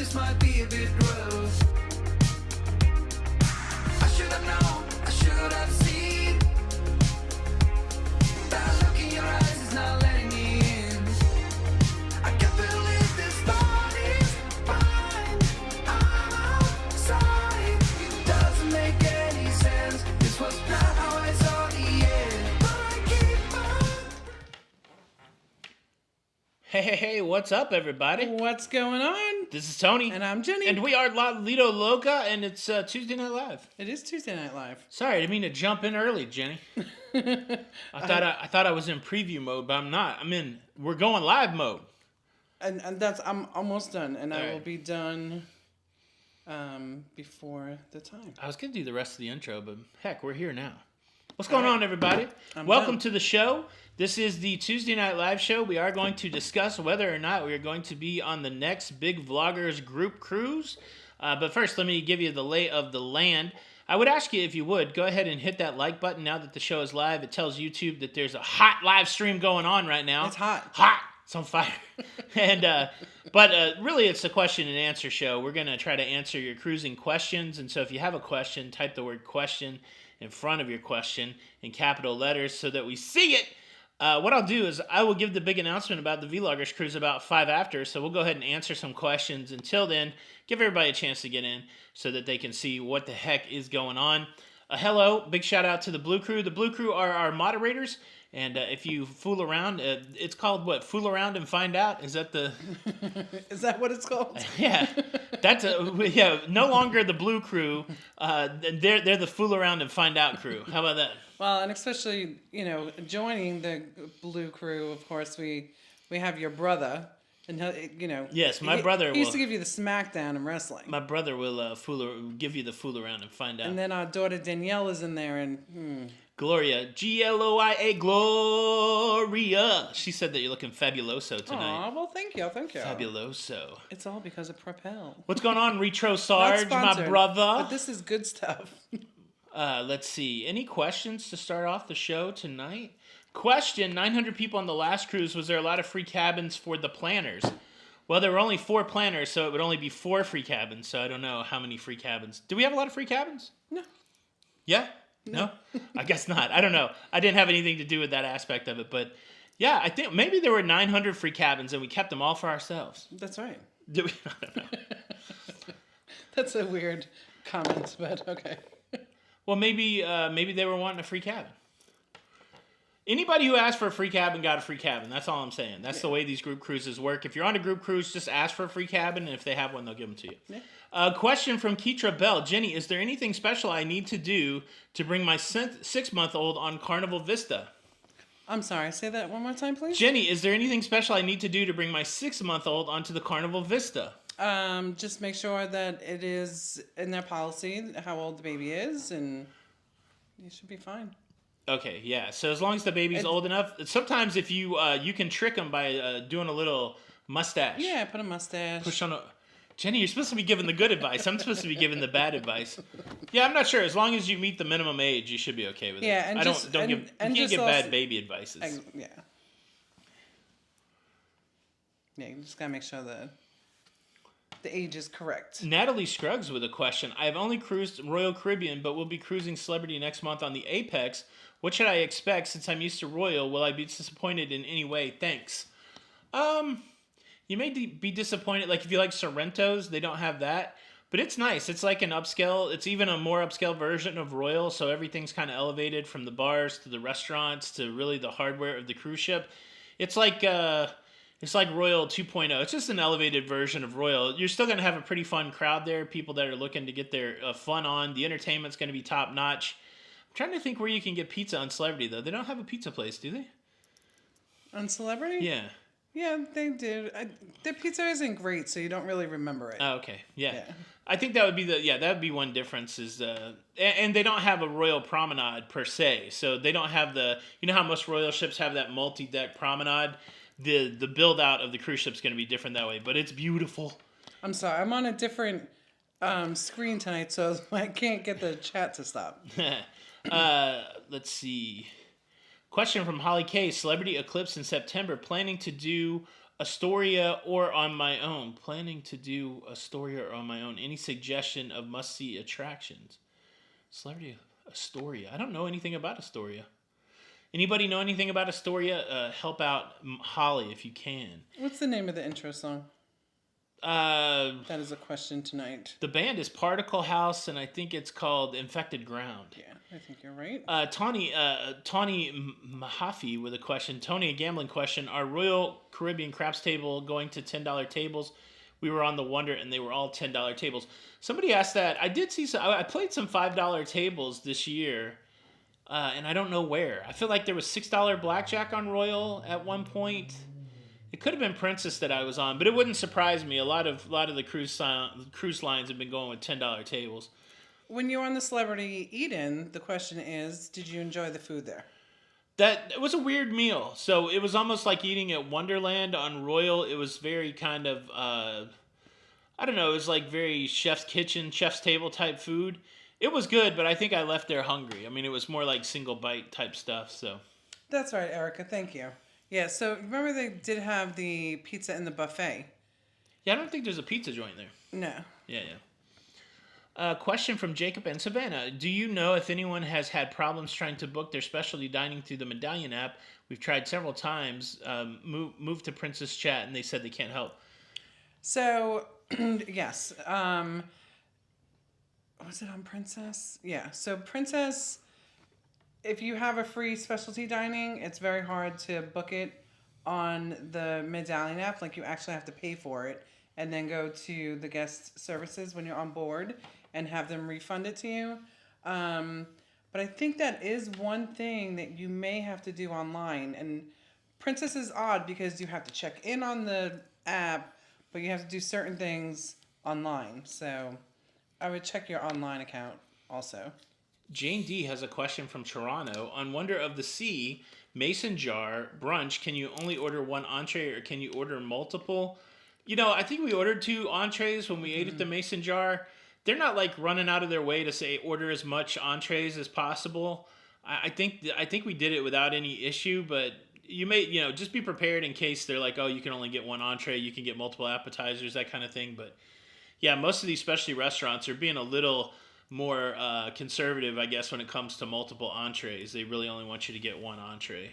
this might be a bit gross. I should have known, I should have seen. That look in your eyes is not letting me in. I can't believe this body's fine. I'm sorry, it doesn't make any sense. This was not how I saw the end. But I keep on. Hey, what's up, everybody? What's going on? This is Tony. And I'm Jenny. And we are La Lido Loca, and it's Tuesday Night Live. It is Tuesday Night Live. Sorry, I didn't mean to jump in early, Jenny. I thought I was in preview mode, but I'm not. We're going live mode. And I'm almost done, and I All will right. be done before the time. I was going to do the rest of the intro, but heck, we're here now. What's going on, everybody? I'm Welcome done. to the show. This is the Tuesday Night Live show. We are going to discuss whether or not we are going to be on the next Big Vloggers group cruise. But first, let me give you the lay of the land. I would ask you, if you would, go ahead and hit that like button now that the show is live. It tells YouTube that there's a hot live stream going on right now. It's hot. Hot. It's on fire. But really, it's a question and answer show. We're going to try to answer your cruising questions. And so if you have a question, type the word question in front of your question in capital letters so that we see it. What I'll do is I will give the big announcement about the Vloggers cruise about 5 after, so we'll go ahead and answer some questions. Until then, give everybody a chance to get in so that they can see what the heck is going on. Hello, big shout out to the Blue Crew. The Blue Crew are our moderators, and if you fool around, it's called what? Fool around and find out? Is that the... Is that what it's called? Yeah, that's no longer the Blue Crew. They're the fool around and find out crew. How about that? Well, and especially, joining the Blue Crew, of course, we have your brother. And, Yes, my brother He used will- to give you the smackdown in wrestling. My brother will give you the fool around and find out. And then our daughter Danielle is in there, and Gloria, Gloia, Gloria. She said that you're looking fabuloso tonight. aw, well, thank you. Fabuloso. It's all because of Propel. What's going on, Retro Not Sarge, my sponsored, brother? But this is good stuff. Let's see. Any questions to start off the show tonight? Question, 900 people on the last cruise. Was there a lot of free cabins for the planners? Well, there were only 4 planners, so it would only be 4 free cabins. So I don't know how many free cabins. Do we have a lot of free cabins? No. Yeah? No? I guess not. I don't know. I didn't have anything to do with that aspect of it. But yeah, I think maybe there were 900 free cabins and we kept them all for ourselves. That's right. Did we? I don't know. That's a weird comment, but okay. Well, maybe they were wanting a free cabin. Anybody who asked for a free cabin got a free cabin. That's all I'm saying. That's the way these group cruises work. If you're on a group cruise, just ask for a free cabin, and if they have one, they'll give them to you. Yeah. Question from Keitra Bell. Jenny, is there anything special I need to do to bring my 6-month-old on Carnival Vista? I'm sorry, say that one more time, please. Jenny, is there anything special I need to do to bring my 6-month-old onto the Carnival Vista? Just make sure that it is in their policy how old the baby is, and you should be fine. Okay, yeah. So as long as the baby's old enough, sometimes if you can trick them by doing a little mustache. Yeah, put a mustache. Push on a... Jenny, you're supposed to be giving the good advice. I'm supposed to be giving the bad advice. Yeah, I'm not sure. As long as you meet the minimum age, you should be okay with it. Yeah, and I just- don't and- give. and You can't just give bad also- baby advices. Yeah. Yeah, you just gotta make sure that the age is correct. Natalie Scruggs with a question. I have only cruised Royal Caribbean, but will be cruising Celebrity next month on the Apex. What should I expect since I'm used to Royal? Will I be disappointed in any way? Thanks. You may be disappointed. Like if you like Sorrento's, they don't have that. But it's nice. It's like an upscale. It's even a more upscale version of Royal. So everything's kind of elevated from the bars to the restaurants to really the hardware of the cruise ship. It's like Royal 2.0. It's just an elevated version of Royal. You're still going to have a pretty fun crowd there. People that are looking to get their fun on. The entertainment's going to be top notch. I'm trying to think where you can get pizza on Celebrity though. They don't have a pizza place, do they? On Celebrity? Yeah. Yeah, they do. Their pizza isn't great, so you don't really remember it. Oh, okay. Yeah. Yeah. I think that would be that would be one difference is and they don't have a Royal Promenade per se. So they don't have how most Royal ships have that multi-deck promenade. The build out of the cruise ship's going to be different that way, but it's beautiful. I'm sorry, I'm on a different screen tonight, so I can't get the chat to stop. Let's see. Question from Holly K. Celebrity Eclipse in September. Planning to do Astoria or on my own. Planning to do Astoria or on my own. Any suggestion of must see attractions? Celebrity Astoria. I don't know anything about Astoria. Anybody know anything about Astoria? Help out Holly if you can. What's the name of the intro song? Uh, That is a question tonight. the band is Particle House, and I think it's called Infected Ground. Yeah, I think you're right. Tawny Mahaffey with a question. Tony, a gambling question. Are Royal Caribbean Craps Table going to $10 tables? We were on the Wonder, and they were all $10 tables. Somebody asked that. I did see some. I played some $5 tables this year, and I don't know where. I feel like there was $6 blackjack on Royal at one point. It could have been Princess that I was on, but it wouldn't surprise me. A lot of the cruise lines have been going with $10 tables. When you were on the Celebrity Eat-In, the question is, did you enjoy the food there? That it was a weird meal. So it was almost like eating at Wonderland on Royal. It was very kind of I don't know. It was like very chef's kitchen, chef's table type food. It was good, but I think I left there hungry. I mean, it was more like single bite type stuff. So That's right, Erica. Thank you. Yeah, so remember they did have the pizza in the buffet? yeah, I don't think there's a pizza joint there. No. Yeah. Question from Jacob and Savannah. Do you know if anyone has had problems trying to book their specialty dining through the Medallion app? We've tried several times. Move to Princess Chat, and they said they can't help. So, yes. Was it on Princess? Yeah. So, Princess, if you have a free specialty dining, it's very hard to book it on the Medallion app. Like, you actually have to pay for it and then go to the guest services when you're on board and have them refund it to you. But I think that is one thing that you may have to do online. And Princess is odd because you have to check in on the app, but you have to do certain things online. So I would check your online account also. Jane D has a question from Toronto. On Wonder of the Sea, Mason Jar brunch, can you only order one entree or can you order multiple? You know, I think we ordered 2 entrees when we ate at the Mason Jar. They're not like running out of their way to say order as much entrees as possible. I think we did it without any issue, but you may, just be prepared in case they're like, oh, you can only get one entree, you can get multiple appetizers, that kind of thing. But yeah, most of these specialty restaurants are being a little more conservative, I guess, when it comes to multiple entrees. They really only want you to get one entree.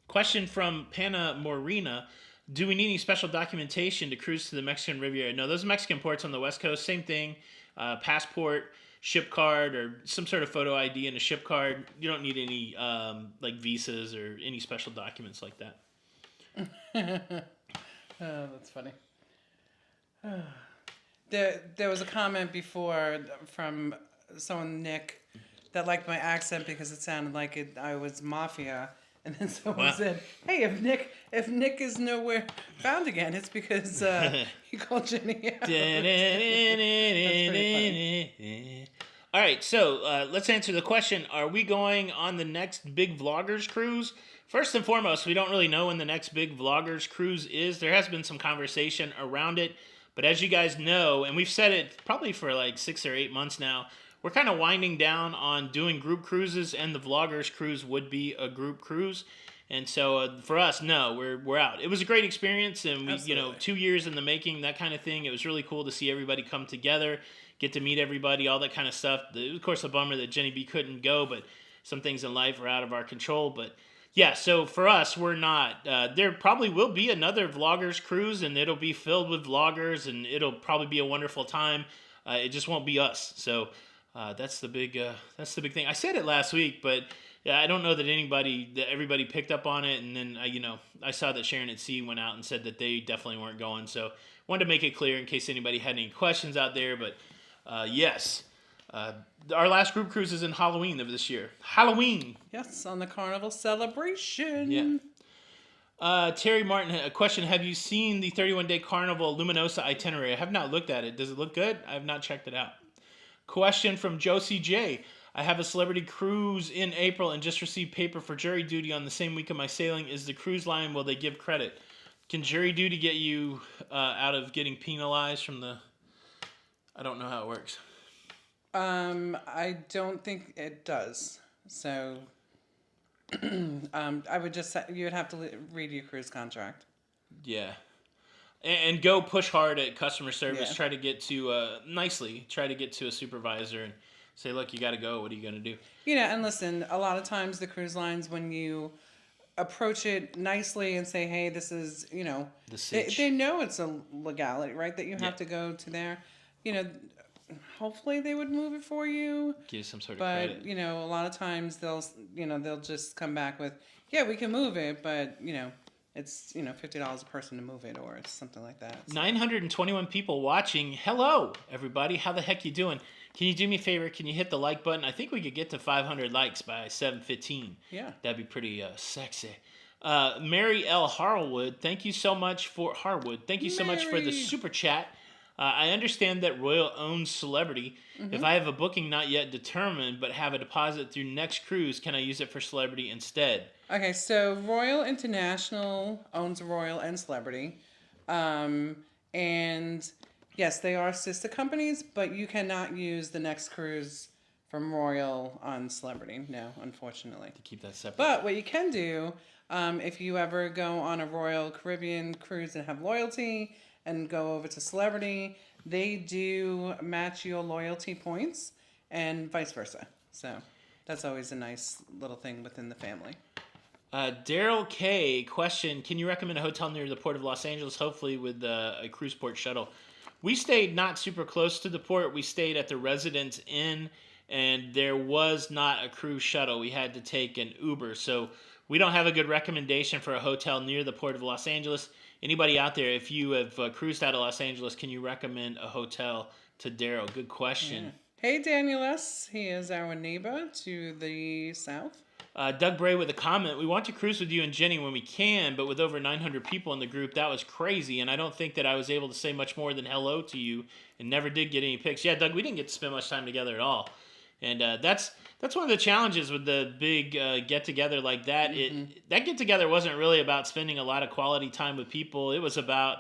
Question from Pana Morena. Do we need any special documentation to cruise to the Mexican Riviera? No, those Mexican ports on the West Coast, same thing. Passport, ship card, or some sort of photo ID and a ship card. You don't need any like visas or any special documents like that. Oh, that's funny. There was a comment before from someone, Nick, that liked my accent because it sounded like I was mafia. And then someone said, "Hey, if Nick is nowhere found again, it's because he called Jenny out." That's pretty funny. All right, so let's answer the question. Are we going on the next big vloggers cruise? First and foremost, we don't really know when the next big vloggers cruise is. There has been some conversation around it. But as you guys know, and we've said it probably for like 6 or 8 months now, we're kind of winding down on doing group cruises, and the vloggers cruise would be a group cruise. And so for us, no, we're out. It was a great experience, and we, Absolutely. 2 years in the making, that kind of thing. It was really cool to see everybody come together, get to meet everybody, all that kind of stuff. Of course, a bummer that Jenny B couldn't go, but some things in life are out of our control. But yeah, so for us, we're not. There probably will be another vloggers cruise, and it'll be filled with vloggers, and it'll probably be a wonderful time. It just won't be us. So that's the big thing. I said it last week, but yeah, I don't know that everybody picked up on it. And then I saw that Sharon at Sea went out and said that they definitely weren't going. So wanted to make it clear in case anybody had any questions out there. But yes. Our last group cruise is in Halloween of this year. Halloween! Yes, on the Carnival Celebration. Yeah. Terry Martin, a question. Have you seen the 31-day Carnival Luminosa itinerary? I have not looked at it. Does it look good? I have not checked it out. Question from Josie J. I have a celebrity cruise in April and just received paper for jury duty on the same week of my sailing. Is the cruise line, will they give credit? Can jury duty get you out of getting penalized from the... I don't know how it works. I don't think it does. So, I would just say you would have to read your cruise contract. Yeah. And go push hard at customer service. Yeah. Try to get to nicely. Try to get to a supervisor and say, "Look, you got to go. What are you going to do?" And listen, a lot of times the cruise lines, when you approach it nicely and say, hey, this is, The they, sitch. they know it's a legality, right? That you have Yeah. to go to there. You know, hopefully they would move it for you. Give some sort of But, credit. a lot of times they'll just come back with, yeah, we can move it, but, it's, $50 a person to move it or it's something like that. So, 921 people watching. Hello, everybody. How the heck you doing? Can you do me a favor? Can you hit the like button? I think we could get to 500 likes by 7:15. yeah. That'd be pretty sexy. Mary L. Harwood, thank you so much for the Mary. super chat. I understand that Royal owns Celebrity. If I have a booking not yet determined but have a deposit through next cruise, can I use it for Celebrity instead? Okay, so Royal International owns Royal and Celebrity. And yes, they are sister companies, but you cannot use the next cruise from Royal on Celebrity. No, unfortunately. To keep that separate. But what you can do, if you ever go on a Royal Caribbean cruise and have loyalty and go over to Celebrity, they do match your loyalty points and vice versa. So that's always a nice little thing within the family. Daryl K. question: can you recommend a hotel near the port of Los Angeles, hopefully with a cruise port shuttle? We stayed not super close to the port. We stayed at the Residence Inn, and there was not a cruise shuttle. We had to take an Uber. So we don't have a good recommendation for a hotel near the port of Los Angeles. Anybody out there, if you have cruised out of Los Angeles, can you recommend a hotel to Daryl? Good question. Yeah. Hey, Daniel S. He is our neighbor to the south. Doug Bray with a comment: we want to cruise with you and Jenny when we can, but with over 900 people in the group, that was crazy, and I don't think that I was able to say much more than hello to you, and never did get any pics. Yeah, Doug, we didn't get to spend much time together at all, and that's one of the challenges with the big get-together like that. That get-together wasn't really about spending a lot of quality time with people. It was about,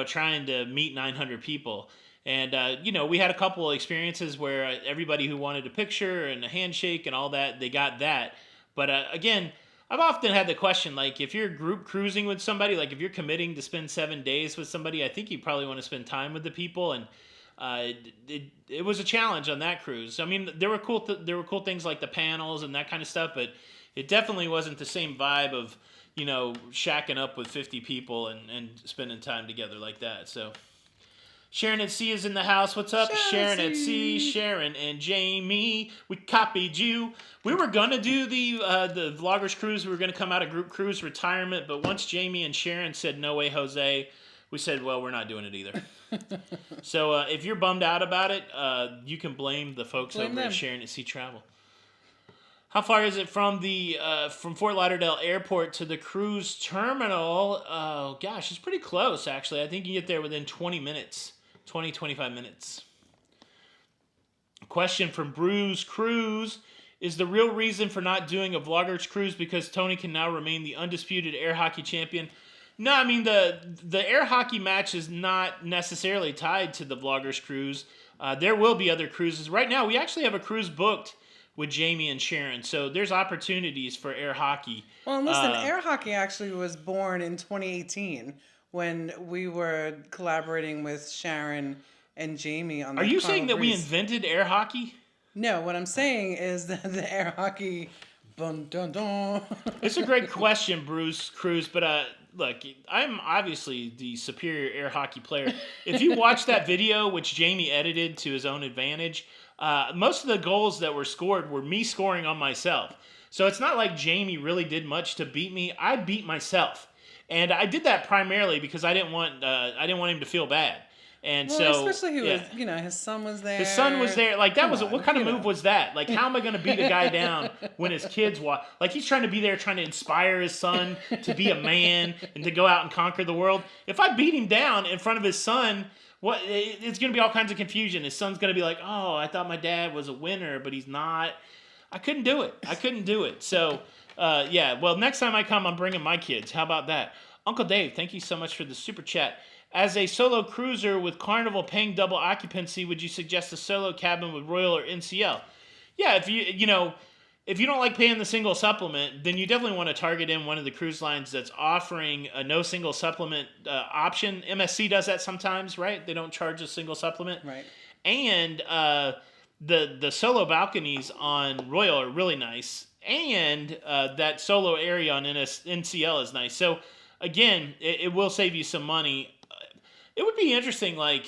trying to meet 900 people. And, we had a couple of experiences where everybody who wanted a picture and a handshake and all that, they got that. But again, I've often had the question, like, if you're group cruising with somebody, like if you're committing to spend 7 days with somebody, I think you probably want to spend time with the people. And it was a challenge on that cruise. I mean, there were cool things like the panels and that kind of stuff, but it definitely wasn't the same vibe of, shacking up with 50 people and spending time together like that. So Sharon at C is in the house. What's up? Sharon at C, Sharon and Jamie. We copied you. We were gonna do the vloggers cruise. We were gonna come out of group cruise retirement, but once Jamie and Sharon said no way, Jose, we said, well, we're not doing it either. So if you're bummed out about it, you can blame the folks over at Sharon at C Travel. How far is it from from Fort Lauderdale Airport to the cruise terminal? Oh gosh, it's pretty close actually. I think you get there within 20 minutes. 25 minutes. Question from Bruce Cruz: is the real reason for not doing a vloggers cruise because Tony can now remain the undisputed air hockey champion? No, I mean the air hockey match is not necessarily tied to the vloggers cruise. There will be other cruises. Right now, we actually have a cruise booked with Jamie and Sharon, so there's opportunities for air hockey. Well, listen, air hockey actually was born in 2018 when we were collaborating with Sharon and Jamie on the Are you saying that we Reese. invented air hockey? No, what I'm saying is that the air hockey... Dun, dun, dun. It's a great question, Bruce Cruz, but look, I'm obviously the superior air hockey player. If you watch that video, which Jamie edited to his own advantage, most of the goals that were scored were me scoring on myself. So it's not like Jamie really did much to beat me. I beat myself. And I did that primarily because I didn't want him to feel bad. And well, so, especially his son was there. His son was there. Like that what kind of move was that? Like, how am I going to beat a guy down when his kids watch? Like, he's trying to be there, trying to inspire his son to be a man and to go out and conquer the world. If I beat him down in front of his son, it's going to be all kinds of confusion. His son's going to be like, "Oh, I thought my dad was a winner, but he's not." I couldn't do it. So, yeah. Well, next time I come, I'm bringing my kids. How about that? Uncle Dave, thank you so much for the super chat. As a solo cruiser with Carnival paying double occupancy, would you suggest a solo cabin with Royal or NCL? Yeah, if if you don't like paying the single supplement, then you definitely want to target in one of the cruise lines that's offering a no single supplement option. MSC does that sometimes, right? They don't charge a single supplement. Right. And the solo balconies on Royal are really nice. And that solo area on NCL is nice. So, again, it will save you some money. It would be interesting, like...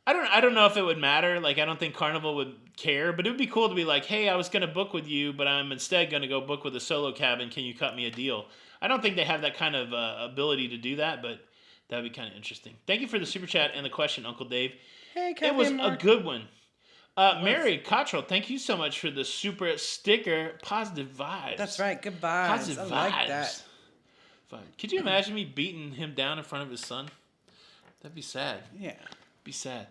I don't know if it would matter. Like, I don't think Carnival would care, but it would be cool to be like, hey, I was going to book with you, but I'm instead going to go book with a solo cabin. Can you cut me a deal? I don't think they have that kind of ability to do that, but that would be kind of interesting. Thank you for the super chat and the question, Uncle Dave. Hey, It was a good one. Mary Cottrell, thank you so much for the super sticker. Positive vibes. That's right. Good vibes. Positive I vibes. like that. Fun. Could you imagine me beating him down in front of his son? That'd be sad. Yeah. Be sad.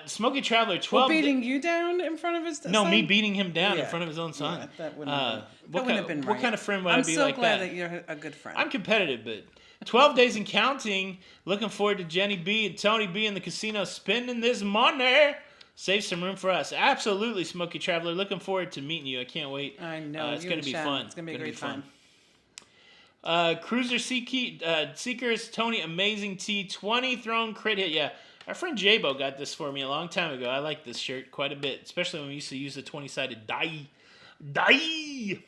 Smoky Traveler, 12... Well, beating you down in front of his son? No, me beating him down in Yeah. front of his own son. Yeah, that wouldn't have been right. What kind of friend would I be so like that? glad that you're a good friend. I'm competitive, but 12 days and counting. Looking forward to Jenny B and Tony B in the casino spending this money. Save some room for us. Absolutely, Smoky Traveler. Looking forward to meeting you. I can't wait. I know. It's going to be fun. It's going to be a great time. Cruiser Seekers, Tony, Amazing T, 20 thrown crit hit. Yeah, our friend Jabo got this for me a long time ago. I like this shirt quite a bit, especially when we used to use the 20-sided die.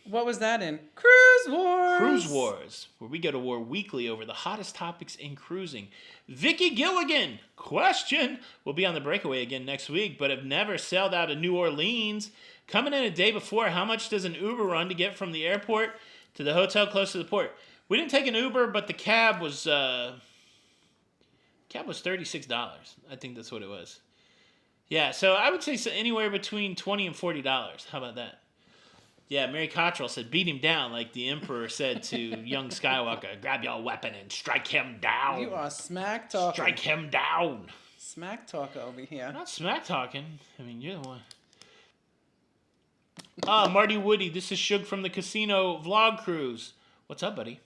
What was that in? Cruise Wars. Cruise Wars, where we go to war weekly over the hottest topics in cruising. Vicky Gilligan, question. We'll be on the breakaway again next week, but have never sailed out of New Orleans. Coming in a day before, how much does an Uber run to get from the airport to the hotel close to the port? We didn't take an Uber, but the cab was $36. I think that's what it was. Yeah, so I would say anywhere between $20 and $40. How about that? Yeah, Mary Cottrell said, beat him down, like the Emperor said to young Skywalker. Grab your weapon and strike him down. You are smack talking. Strike him down. Smack talker over here. I'm not smack talking. I mean, you're the one. Marty Woody, this is Shug from the Casino Vlog Cruise. What's up, buddy?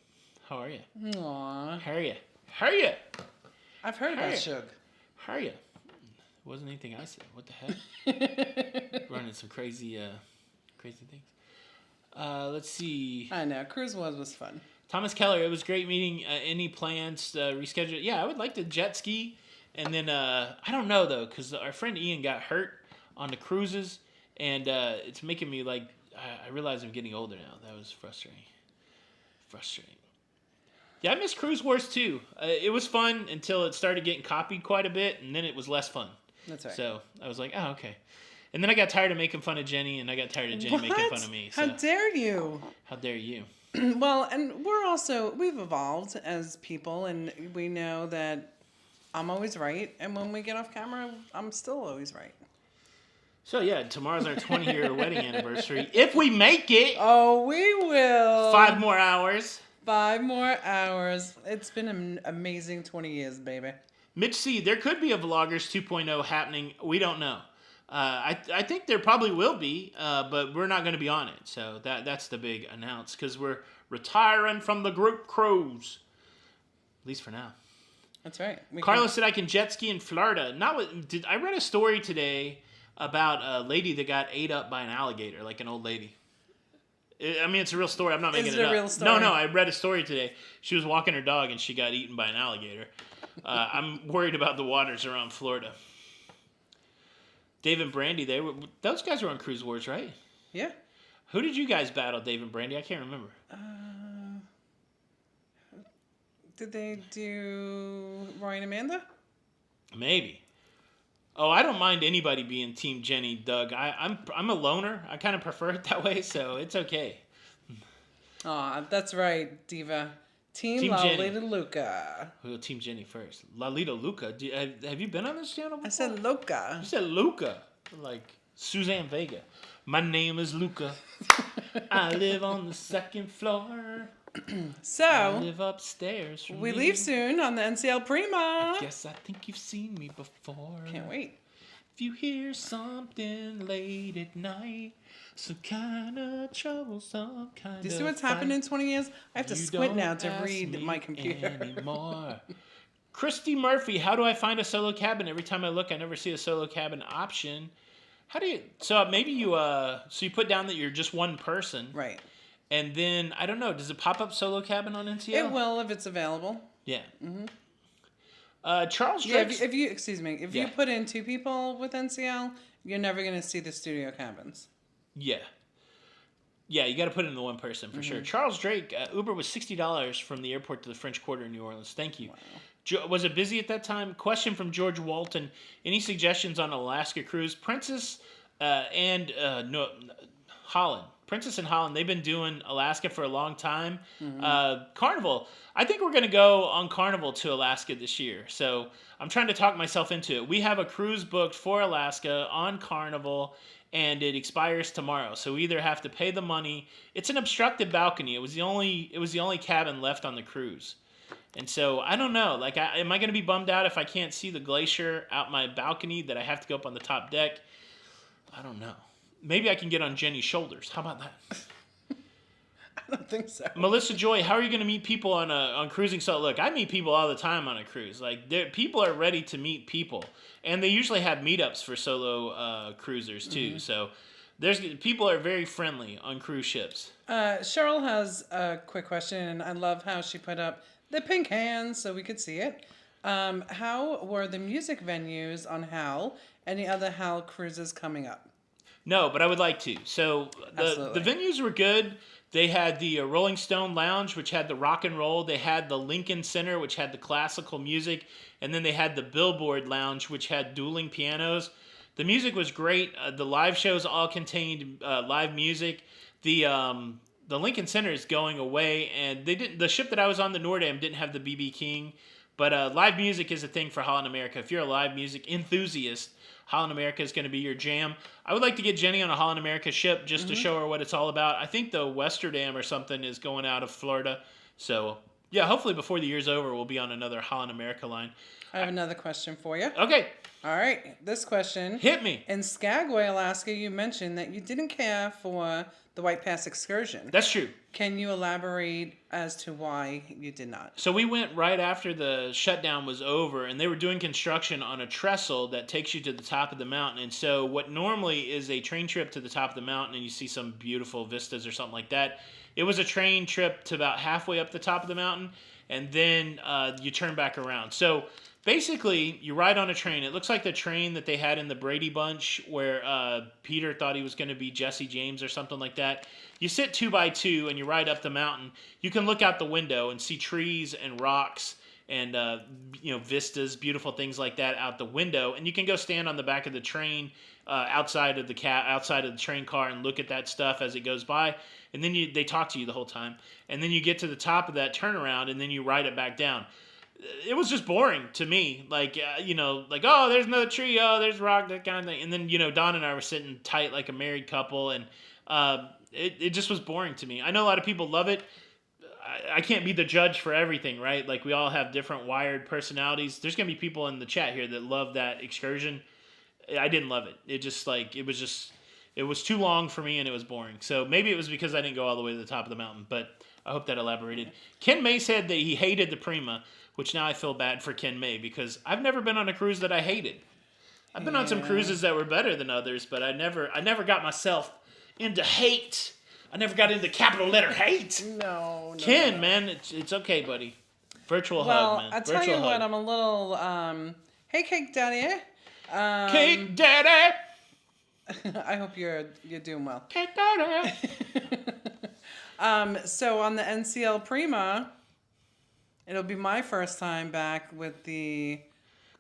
How are you? Aww. How are you? How are you? I've heard about Shug. How are you? It wasn't anything I said. What the heck? Running some crazy things. Let's see. I know. Cruise Wars was fun. Thomas Keller, it was great meeting. Any plans to reschedule? Yeah, I would like to jet ski. And then, I don't know, though, because our friend Ian got hurt on the cruises. And it's making me, like, I realize I'm getting older now. That was frustrating. Yeah, I miss Cruise Wars, too. It was fun until it started getting copied quite a bit. And then it was less fun. That's right. So I was like, oh, okay. And then I got tired of making fun of Jenny, and I got tired of Jenny making fun of me. So. How dare you? How dare you? Well, and we've evolved as people, and we know that I'm always right, and when we get off camera, I'm still always right. So, yeah, tomorrow's our 20-year wedding anniversary. If we make it. Oh, we will. 5 more hours. 5 more hours. It's been an amazing 20 years, baby. Mitch C., there could be a Vloggers 2.0 happening. We don't know. I think there probably will be, but we're not going to be on it. So that's the big announce, because we're retiring from the group cruise. At least for now. That's right. Carlos said I can jet ski in Florida. I read a story today about a lady that got ate up by an alligator, like an old lady. I mean, it's a real story. I'm not making it up. Is it a real story? No, I read a story today. She was walking her dog, and she got eaten by an alligator. I'm worried about the waters around Florida. Dave and Brandy, those guys were on Cruise Wars, right? Yeah. Who did you guys battle, Dave and Brandy? I can't remember. Did they do Roy and Amanda? Maybe. Oh, I don't mind anybody being Team Jenny, Doug. I'm a loner. I kind of prefer it that way, so it's okay. Aw, that's right, Diva. Team Lalita Luca. We'll go Team Jenny first. Lalita Luca. Have you been on this channel before? I said Luca. You said Luca. Like Suzanne Vega. My name is Luca. I live on the 2nd floor. So, I live upstairs from we you. leave soon on the NCL Prima. I guess I think you've seen me before. Can't wait. If you hear something late at night, some kind of trouble, some kind of Do you see what's fight, happened in 20 years? I have to squint now to don't read ask my me computer. Anymore. Christy Murphy, how do I find a solo cabin? Every time I look, I never see a solo cabin option. How do you? So maybe you so you put down that you're just one person, Right. and then I don't know. Does it pop up solo cabin on NCL? It will if it's available. Yeah. Charles Yeah, Drake's. if you excuse me, if you Yeah. put in 2 people with NCL, you're never gonna see the studio cabins. Yeah. Yeah, you got to put in the one person for sure. Charles Drake, Uber was $60 from the airport to the French Quarter in New Orleans. Thank you. Was it busy at that time? Question from George Walton. Any suggestions on Alaska cruise? Princess and no, Holland. Princess and Holland, they've been doing Alaska for a long time. Carnival, I think we're going to go on Carnival to Alaska this year. So I'm trying to talk myself into it. We have a cruise booked for Alaska on Carnival, and it expires tomorrow. So we either have to pay the money. It's an obstructed balcony. It was the only cabin left on the cruise. And so I don't know. Like, am I going to be bummed out if I can't see the glacier out my balcony that I have to go up on the top deck? I don't know. Maybe I can get on Jenny's shoulders. How about that? I don't think so. Melissa Joy, how are you going to meet people on cruising? So look, I meet people all the time on a cruise. Like, people are ready to meet people, and they usually have meetups for solo cruisers too. So people are very friendly on cruise ships. Cheryl has a quick question, and I love how she put up the pink hands so we could see it. How were the music venues on HAL? Any other HAL cruises coming up? No, but I would like to. So the venues were good. They had the Rolling Stone Lounge, which had the rock and roll. They had the Lincoln Center, which had the classical music. And then they had the Billboard Lounge, which had dueling pianos. The music was great. The live shows all contained live music. The Lincoln Center is going away, and the ship that I was on, the Nordam, didn't have the BB King. But live music is a thing for Holland America. If you're a live music enthusiast, Holland America is going to be your jam. I would like to get Jenny on a Holland America ship just to show her what it's all about. I think the Westerdam or something is going out of Florida. So, yeah, hopefully before the year's over, we'll be on another Holland America line. I have another question for you. Okay. All right, this question. Hit me. In Skagway, Alaska, you mentioned that you didn't care for the White Pass excursion. That's true. Can you elaborate as to why you did not? So we went right after the shutdown was over, and they were doing construction on a trestle that takes you to the top of the mountain. And so what normally is a train trip to the top of the mountain and you see some beautiful vistas or something like that, it was a train trip to about halfway up the top of the mountain, and then you turn back around. So basically, you ride on a train. It looks like the train that they had in the Brady Bunch where Peter thought he was going to be Jesse James or something like that. You sit 2 by 2 and you ride up the mountain. You can look out the window and see trees and rocks and vistas, beautiful things like that out the window. And you can go stand on the back of the train outside of the train car and look at that stuff as it goes by. And then they talk to you the whole time. And then you get to the top of that turnaround and then you ride it back down. It was just boring to me. Like, oh, there's another tree, oh, there's rock, that kind of thing. And then, Don and I were sitting tight like a married couple, and it just was boring to me. I know a lot of people love it. I can't be the judge for everything, right? Like, we all have different wired personalities. There's going to be people in the chat here that love that excursion. I didn't love it. It was too long for me, and it was boring. So maybe it was because I didn't go all the way to the top of the mountain, but I hope that elaborated. Ken May said that he hated the Prima, which now I feel bad for Ken May because I've never been on a cruise that I hated. I've been on some cruises that were better than others, but I never got myself into hate. I never got into capital letter hate. No. Ken, man, it's okay, buddy. Virtual hug, man. I'll tell you what, I'm a little, hey, Cake Daddy. Cake Daddy! I hope you're doing well. Cake Daddy! So on the NCL Prima, it'll be my first time back with the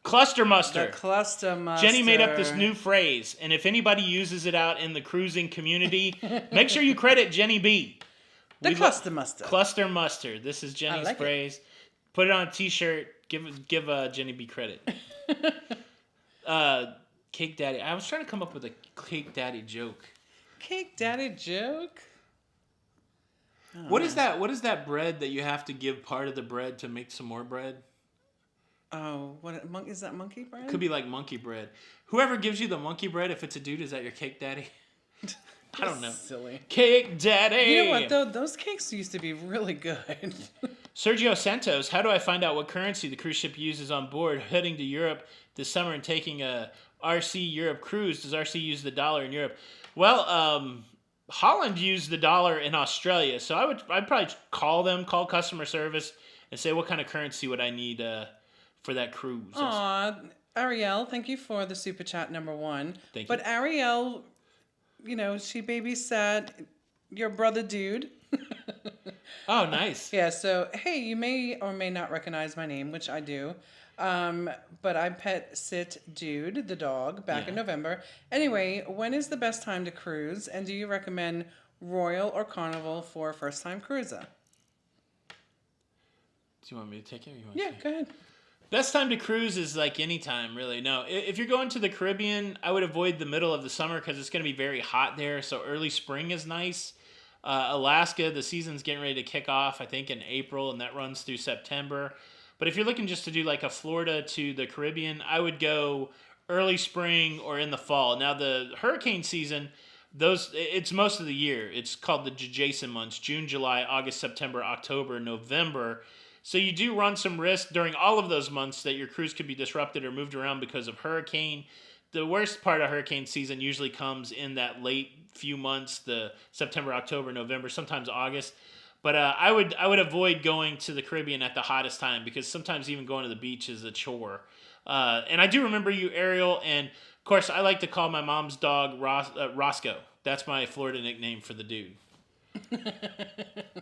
Cluster muster. The cluster muster. Jenny made up this new phrase, and if anybody uses it out in the cruising community, make sure you credit Jenny B. The cluster muster. Cluster muster. This is Jenny's phrase. Put it on a t-shirt. Give Jenny B credit. Cake Daddy. I was trying to come up with a Cake Daddy joke. Cake Daddy joke? What is that? What is that bread that you have to give part of the bread to make some more bread? Oh, is that monkey bread? Could be like monkey bread. Whoever gives you the monkey bread, if it's a dude, is that your Cake Daddy? I don't know. Silly. Cake Daddy. You know what though? Those cakes used to be really good. Sergio Santos, how do I find out what currency the cruise ship uses on board heading to Europe this summer and taking a RC Europe cruise? Does RC use the dollar in Europe? Well, Holland used the dollar in Australia, so I'd probably call customer service, and say what kind of currency would I need for that cruise. Aw, Ariel, thank you for the super chat #1. Thank you. But Ariel, she babysat your brother dude. Oh, nice. Yeah, so hey, you may or may not recognize my name, which I do. But I pet sit Dude, the dog, back in November. Anyway, when is the best time to cruise? And do you recommend Royal or Carnival for a first-time cruiser? Do you want me to take it? Or you want Yeah, go ahead. Best time to cruise is like any time, really. No, if you're going to the Caribbean, I would avoid the middle of the summer because it's going to be very hot there. So early spring is nice. Alaska, the season's getting ready to kick off, I think, in April, and that runs through September. But if you're looking just to do like a Florida to the Caribbean, I would go early spring or in the fall. Now, the hurricane season, it's most of the year. It's called the Jason months: June, July, August, September, October, November. So you do run some risk during all of those months that your cruise could be disrupted or moved around because of hurricane. The worst part of hurricane season usually comes in that late few months, the September, October, November, sometimes August. But I would avoid going to the Caribbean at the hottest time because sometimes even going to the beach is a chore. And I do remember you, Ariel, and of course I like to call my mom's dog Roscoe. That's my Florida nickname for the dude.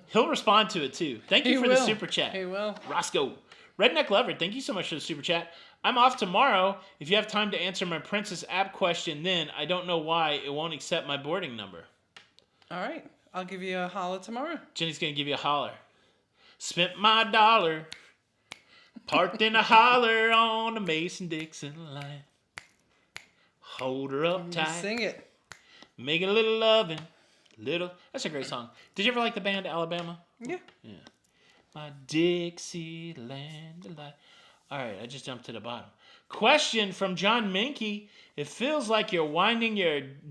He'll respond to it too. Thank you for the super chat. He will. Roscoe. Redneck Lover, thank you so much for the super chat. I'm off tomorrow. If you have time to answer my Princess app question, then I don't know why it won't accept my boarding number. All right. I'll give you a holler tomorrow. Jenny's going to give you a holler. Spent my dollar. Parked in a holler on the Mason-Dixon line. Hold her up tight. Sing it. Make a little loving. That's a great song. Did you ever like the band Alabama? Yeah. Yeah. My Dixieland delight. All right, I just jumped to the bottom. Question from John Minky. It feels like you're winding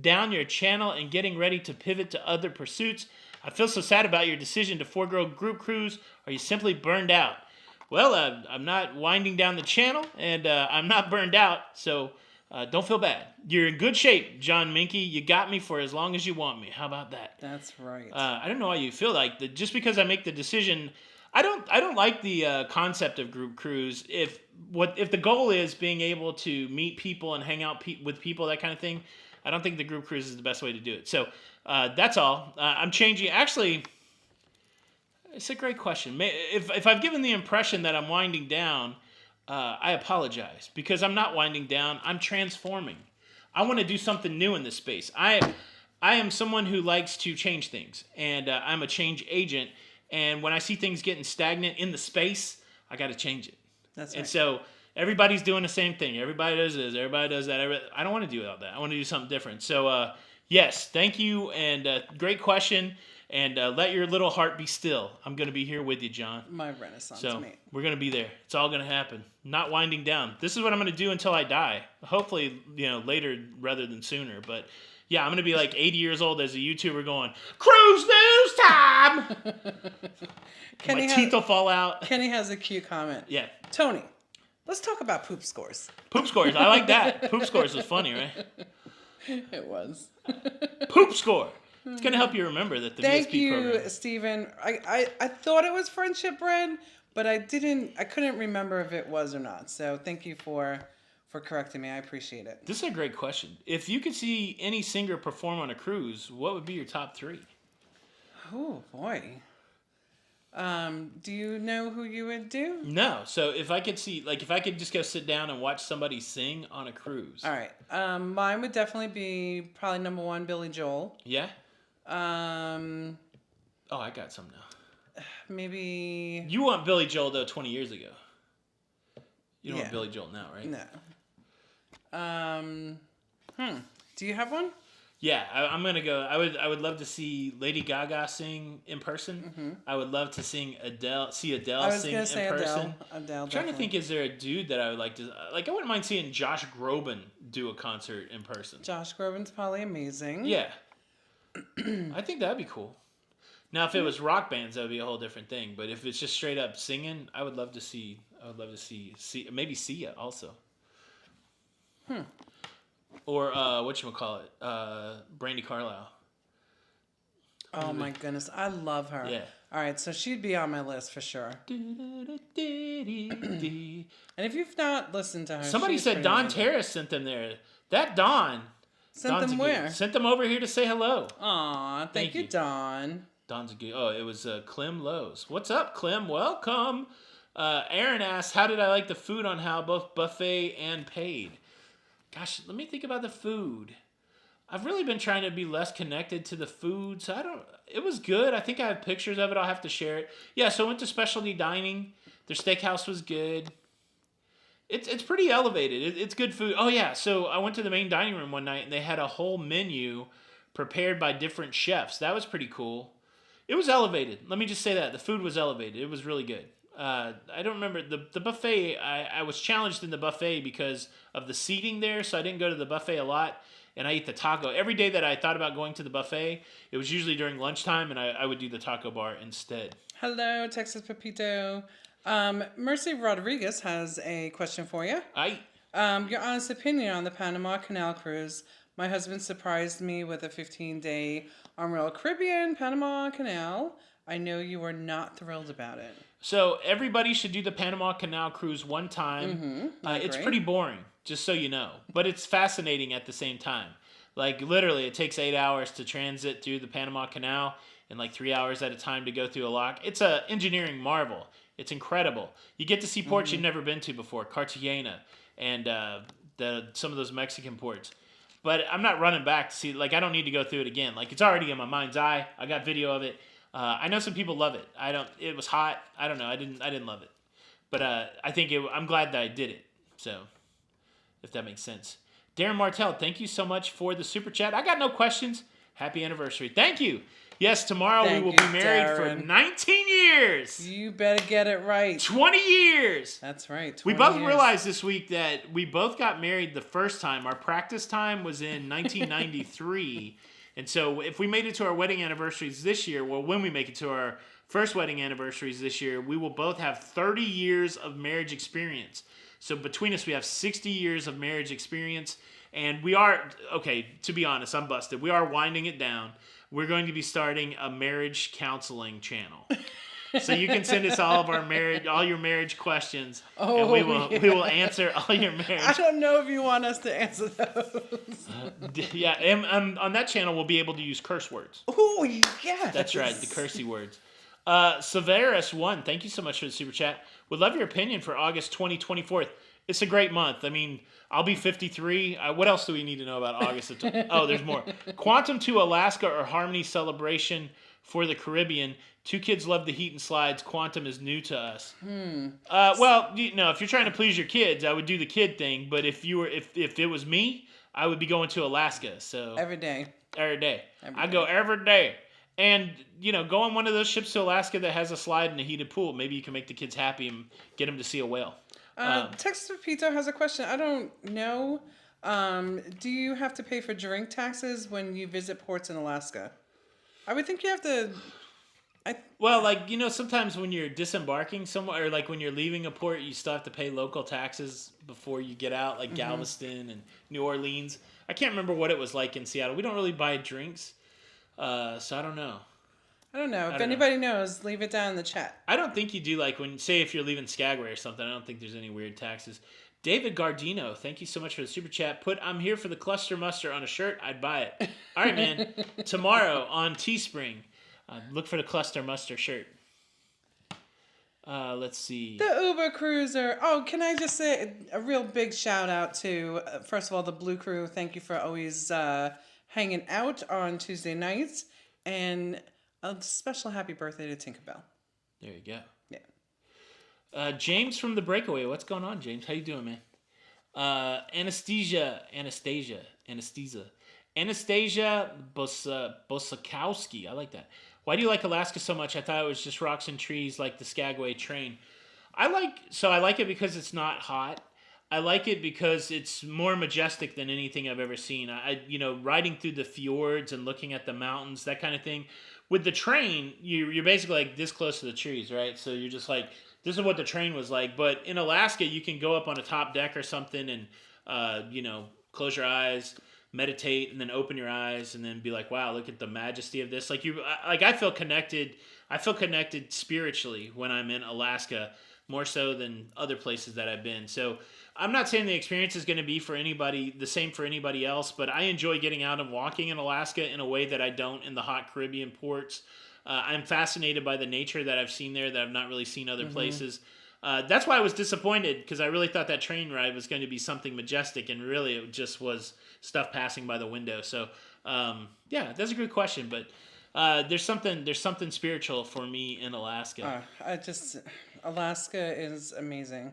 down your channel and getting ready to pivot to other pursuits. I feel so sad about your decision to forego group cruise. Are you simply burned out? Well, I'm not winding down the channel, and I'm not burned out, so don't feel bad. You're in good shape, John Minky. You got me for as long as you want me. How about that? That's right. I don't know why you feel like that. Just because I make the decision, I don't like the concept of group cruise. If the goal is being able to meet people and hang out with people, that kind of thing, I don't think the group cruise is the best way to do it. So that's all. I'm changing. Actually, it's a great question. If I've given the impression that I'm winding down, I apologize because I'm not winding down. I'm transforming. I want to do something new in this space. I am someone who likes to change things, and I'm a change agent. And when I see things getting stagnant in the space, I got to change it. That's right. And so everybody's doing the same thing. Everybody does this. Everybody does that. I don't want to do all that. I want to do something different. So yes, thank you, and great question. And let your little heart be still. I'm going to be here with you, John. My Renaissance So mate. we're going to be there. It's all going to happen. Not winding down. This is what I'm going to do until I die. Hopefully, later rather than sooner. But yeah, I'm going to be like 80 years old as a YouTuber going, cruise news time! My teeth will fall out. Kenny has a cute comment. Yeah. Tony, let's talk about poop scores. Poop scores. I like that. Poop scores was funny, right? It was. Poop score. It's going to help you remember that the Thank VSP you, program. Stephen. I thought it was friendship bread, but I couldn't remember if it was or not. So thank you for correcting me. I appreciate it. This is a great question. If you could see any singer perform on a cruise, what would be your top 3? Oh boy. Do you know who you would do? No. So if I could if I could just go sit down and watch somebody sing on a cruise. All right. Mine would definitely be probably #1, Billy Joel. Yeah? Um, Oh, I got some now. maybe You want Billy Joel, though, 20 years ago. You don't Yeah. want Billy Joel now, right? no. Do you have one? Yeah, I'm going to go. I would love to see Lady Gaga sing in person. I would love to see Adele I sing was in gonna say person. Adele. I'm trying to definitely. think, is there a dude that I would like to... Like, I wouldn't mind seeing Josh Groban do a concert in person. Josh Groban's probably amazing. Yeah. I think that'd be cool. Now, if it was rock bands, that would be a whole different thing. But if it's just straight up singing, I would love to see maybe Sia also. Or whatchamacallit? Brandy Carlisle. Oh my goodness, I love her. Yeah. All right, so she'd be on my list for sure. And if you've not listened to her, Somebody she's said pretty Don amazing. Terrace sent them there. That Don. Sent Don's them a good- where? Sent them over here to say hello. Aw, thank you, you. Dawn. Don's a good. Oh, it was Clem Lowe's. What's up, Clem? Welcome. Aaron asked, "How did I like the food on How, both buffet and paid?" Gosh, let me think about the food. I've really been trying to be less connected to the food, so I don't. It was good. I think I have pictures of it. I'll have to share it. Yeah, so I went to specialty dining. Their steakhouse was good. It's pretty elevated. It's good food. Oh yeah, so I went to the main dining room one night and they had a whole menu prepared by different chefs. That was pretty cool. It was elevated. Let me just say that the food was elevated. It was really good. I don't remember the buffet. I was challenged in the buffet because of the seating there, so I didn't go to the buffet a lot. And I ate the taco every day that I thought about going to the buffet. It was usually during lunchtime, and I would do the taco bar instead. Hello, Texas Pepito. Mercy Rodriguez has a question for you. Your honest opinion on the Panama Canal cruise. My husband surprised me with a 15-day on Royal Caribbean Panama Canal. I know you were not thrilled about it. So everybody should do the Panama Canal cruise one time. It's pretty boring, just so you know, but it's fascinating at the same time. Like literally, it takes 8 hours to transit through the Panama Canal and like 3 hours at a time to go through a lock. It's a engineering marvel. It's incredible. You get to see ports you've never been to before, Cartagena and some of those Mexican ports. But I'm not running back to see. Like I don't need to go through it again. Like it's already in my mind's eye. I got video of it. I know some people love it. I don't. It was hot. I don't know. I didn't love it. But I think I'm glad that I did it. So, if that makes sense. Darren Martell, thank you so much for the super chat. I got no questions. Happy anniversary. Thank you. Yes, tomorrow we will be married for 19 years. You better get it right. 20 years. That's right. We both realized this week that we both got married the first time. Our practice time was in 1993. And so if we made it to our wedding anniversaries this year, well, when we make it to our first wedding anniversaries this year, we will both have 30 years of marriage experience. So between us, we have 60 years of marriage experience. And we are, okay, to be honest, I'm busted. We are winding it down. We're going to be starting a marriage counseling channel. So you can send us all your marriage questions, and we will answer all your marriage. I don't know if you want us to answer those. Yeah, and on that channel we'll be able to use curse words. Oh yeah, that's right, the cursey words. Severus1, thank you so much for the super chat. Would love your opinion for August 2024. It's a great month. I mean, I'll be 53. What else do we need to know about August? Oh, there's more. Quantum to Alaska or Harmony Celebration for the Caribbean. Two kids love the heat and slides. Quantum is new to us. Well, if you're trying to please your kids, I would do the kid thing. But if it was me, I would be going to Alaska. So every day. I go every day. And, go on one of those ships to Alaska that has a slide and a heated pool. Maybe you can make the kids happy and get them to see a whale. Texas Pepito has a question. I don't know. Do you have to pay for drink taxes when you visit ports in Alaska? I would think you have to. Sometimes when you're disembarking somewhere, or like when you're leaving a port, you still have to pay local taxes before you get out, like Galveston and New Orleans. I can't remember what it was like in Seattle. We don't really buy drinks, so I don't know. If anybody knows, leave it down in the chat. I don't think you do, like if you're leaving Skagway or something, I don't think there's any weird taxes. David Gardino, thank you so much for the super chat. I'm here for the cluster muster on a shirt. I'd buy it. All right, man. Tomorrow on Teespring, look for the cluster muster shirt. Let's see. The Uber Cruiser. Oh, can I just say a real big shout out to, first of all, the Blue Crew. Thank you for always hanging out on Tuesday nights. And a special happy birthday to Tinkerbell. There you go. Yeah. James from The Breakaway. What's going on, James? How you doing, man? Anastasia Bosakowski. I like that. Why do you like Alaska so much? I thought it was just rocks and trees like the Skagway train. I like it because it's not hot. I like it because it's more majestic than anything I've ever seen. Riding through the fjords and looking at the mountains, that kind of thing. With the train, you're basically like this close to the trees, right? So you're just like, this is what the train was like. But in Alaska, you can go up on a top deck or something and, close your eyes, meditate, and then open your eyes, and then be like, wow, look at the majesty of this. I feel connected. I feel connected spiritually when I'm in Alaska, more so than other places that I've been. So I'm not saying the experience is going to be the same for anybody else, but I enjoy getting out and walking in Alaska in a way that I don't in the hot Caribbean ports. I'm fascinated by the nature that I've seen there that I've not really seen other places. That's why I was disappointed, because I really thought that train ride was going to be something majestic, and really it just was stuff passing by the window. So, yeah, that's a good question, but there's something spiritual for me in Alaska. Alaska is amazing.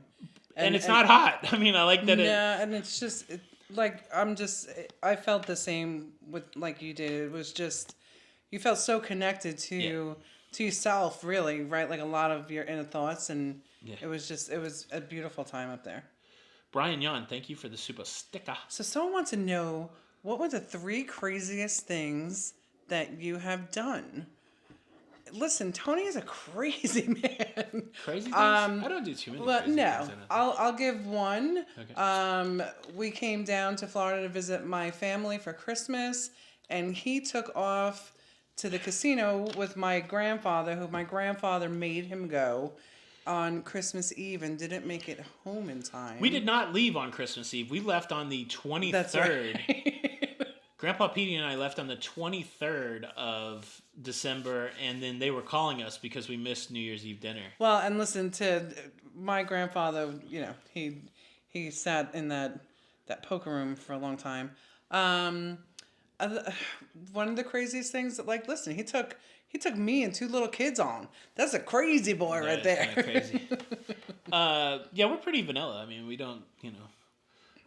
And it's not hot. I mean, I like that. Yeah, and it's just I felt the same with like you did. It was just you felt so connected to yourself, really, right? Like a lot of your inner thoughts, and it was a beautiful time up there. Brian Yon, thank you for the super sticker. So someone wants to know, what were the 3 craziest things that you have done? Listen, Tony is a crazy man. Crazy things? I don't do too many crazy things. I'll give one. Okay. We came down to Florida to visit my family for Christmas, and he took off to the casino with my grandfather, who my grandfather made him go on Christmas Eve and didn't make it home in time. We did not leave on Christmas Eve. We left on the 23rd. That's right. Grandpa Petey and I left on the 23rd of December, and then they were calling us because we missed New Year's Eve dinner. Well, and listen, to my grandfather, he sat in that poker room for a long time. One of the craziest things, listen, he took me and 2 little kids on. That's a crazy boy right there. Kind of crazy. Yeah, we're pretty vanilla. I mean, we don't,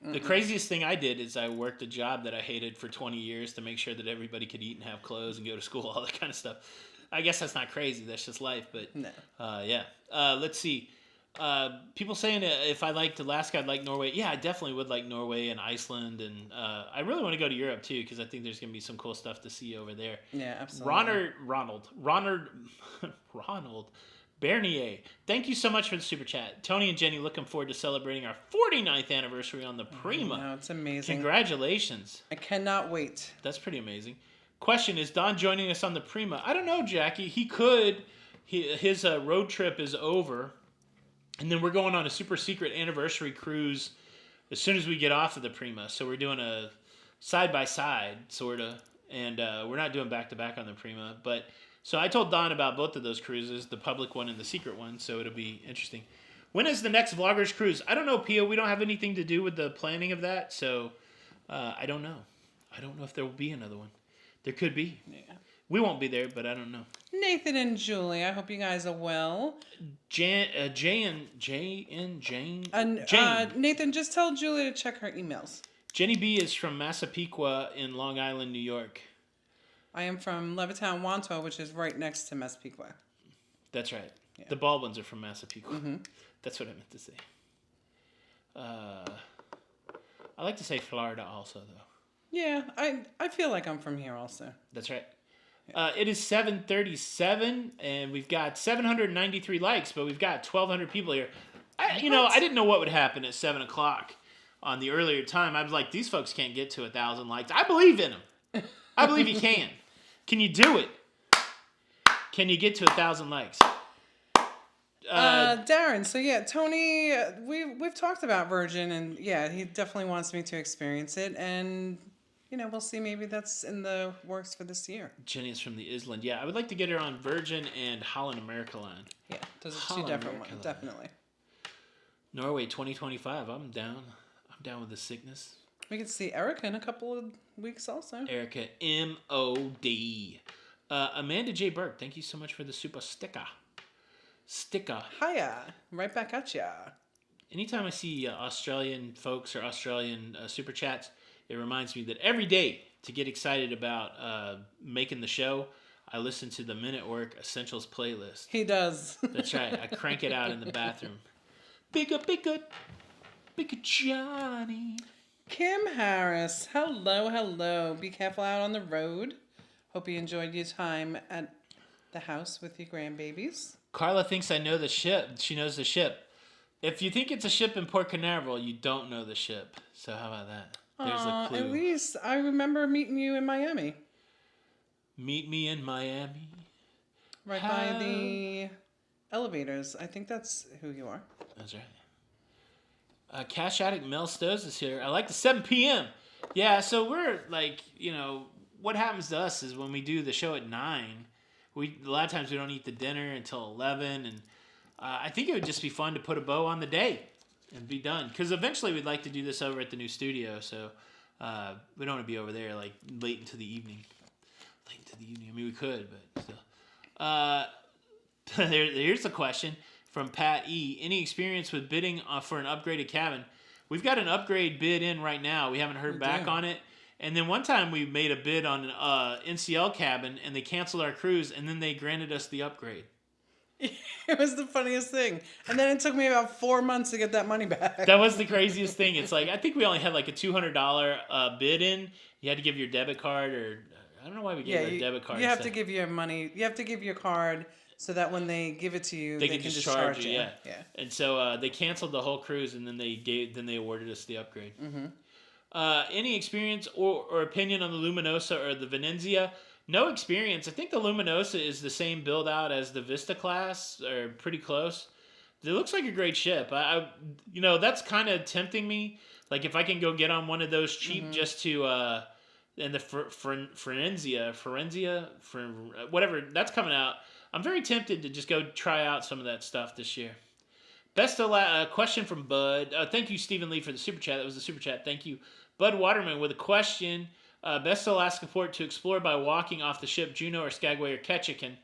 The craziest thing I did is I worked a job that I hated for 20 years to make sure that everybody could eat and have clothes and go to school, all that kind of stuff. I guess that's not crazy. That's just life. But no. Yeah. Let's see. People saying if I liked Alaska, I'd like Norway. Yeah, I definitely would like Norway and Iceland. And I really want to go to Europe, too, because I think there's going to be some cool stuff to see over there. Yeah, absolutely. Ronald Bernier, thank you so much for the super chat. Tony and Jenny, looking forward to celebrating our 49th anniversary on the Prima. No, it's amazing. Congratulations. I cannot wait. That's pretty amazing. Question, is Don joining us on the Prima? I don't know, Jackie. He could. His road trip is over. And then we're going on a super secret anniversary cruise as soon as we get off of the Prima. So we're doing a side-by-side, sort of. And we're not doing back-to-back on the Prima. But so I told Don about both of those cruises, the public one and the secret one. So it'll be interesting. When is the next Vloggers Cruise? I don't know, Pia. We don't have anything to do with the planning of that. So I don't know. I don't know if there will be another one. There could be. Yeah. We won't be there, but I don't know. Nathan and Julie, I hope you guys are well. Jane. Nathan, just tell Julie to check her emails. Jenny B is from Massapequa in Long Island, New York. I am from Levittown, Wanto, which is right next to Massapequa. That's right. Yeah. The Baldwins are from Massapequa. Mm-hmm. That's what I meant to say. I like to say Florida also, though. Yeah, I feel like I'm from here also. That's right. It is 7:37, and we've got 793 likes, but we've got 1,200 people here. I didn't know what would happen at 7 o'clock on the earlier time. I was like, these folks can't get to 1,000 likes. I believe in them. I believe you can. Can you do it? Can you get to 1,000 likes? Darren, so yeah, Tony, we've talked about Virgin, and yeah, he definitely wants me to experience it, and we'll see, maybe that's in the works for this year. Jenny is from the Island. Yeah, I would like to get her on Virgin and Holland America line. Yeah, those are 2 different ones, definitely. Norway 2025, I'm down. I'm down with the sickness. We could see Erica in a couple of weeks also. Erica M.O.D. Amanda J. Burke, thank you so much for the super sticker. Hiya. Right back at ya. Anytime I see Australian folks or Australian super chats, it reminds me that every day to get excited about making the show, I listen to the Men at Work Essentials playlist. He does. That's right. I crank it out in the bathroom. Bigger Johnny. Kim Harris. Hello. Be careful out on the road. Hope you enjoyed your time at the house with your grandbabies. Carla thinks I know the ship. She knows the ship. If you think it's a ship in Port Canaveral, you don't know the ship. So how about that? There's a clue. At least I remember meeting you in Miami. Meet me in Miami. Right by the elevators. I think that's who you are. That's right. Cash Addict Mel Stows is here. I like the 7 p.m. Yeah, so we're like, what happens to us is when we do the show at 9, a lot of times we don't eat the dinner until 11, and I think it would just be fun to put a bow on the day and be done. Because eventually we'd like to do this over at the new studio, so we don't want to be over there like late into the evening. I mean, we could, but still. Here's a question from Pat E. Any experience with bidding for an upgraded cabin? We've got an upgrade bid in right now. We haven't heard back on it. And then one time we made a bid on an NCL cabin, and they canceled our cruise, and then they granted us the upgrade. It was the funniest thing. And then it took me about 4 months to get that money back. That was the craziest thing. It's like, I think we only had like a $200 bid in. You had to give your debit card, or I don't know why we gave our debit card. You have to give your money. You have to give your card so that when they give it to you, they can just charge you. Yeah. And so they canceled the whole cruise, and then they awarded us the upgrade. Mm-hmm. Any experience or opinion on the Luminosa or the Venezia? No experience. I think the Luminosa is the same build out as the Vista class, or pretty close. It looks like a great ship. That's kind of tempting me. Like if I can go get on one of those cheap, just to and the Forenzia, whatever that's coming out. I'm very tempted to just go try out some of that stuff this year. Question from Bud. Thank you, Stephen Lee, for the super chat. That was the super chat. Thank you, Bud Waterman, with a question. Best Alaska port to explore by walking off the ship: Juneau or Skagway or Ketchikan.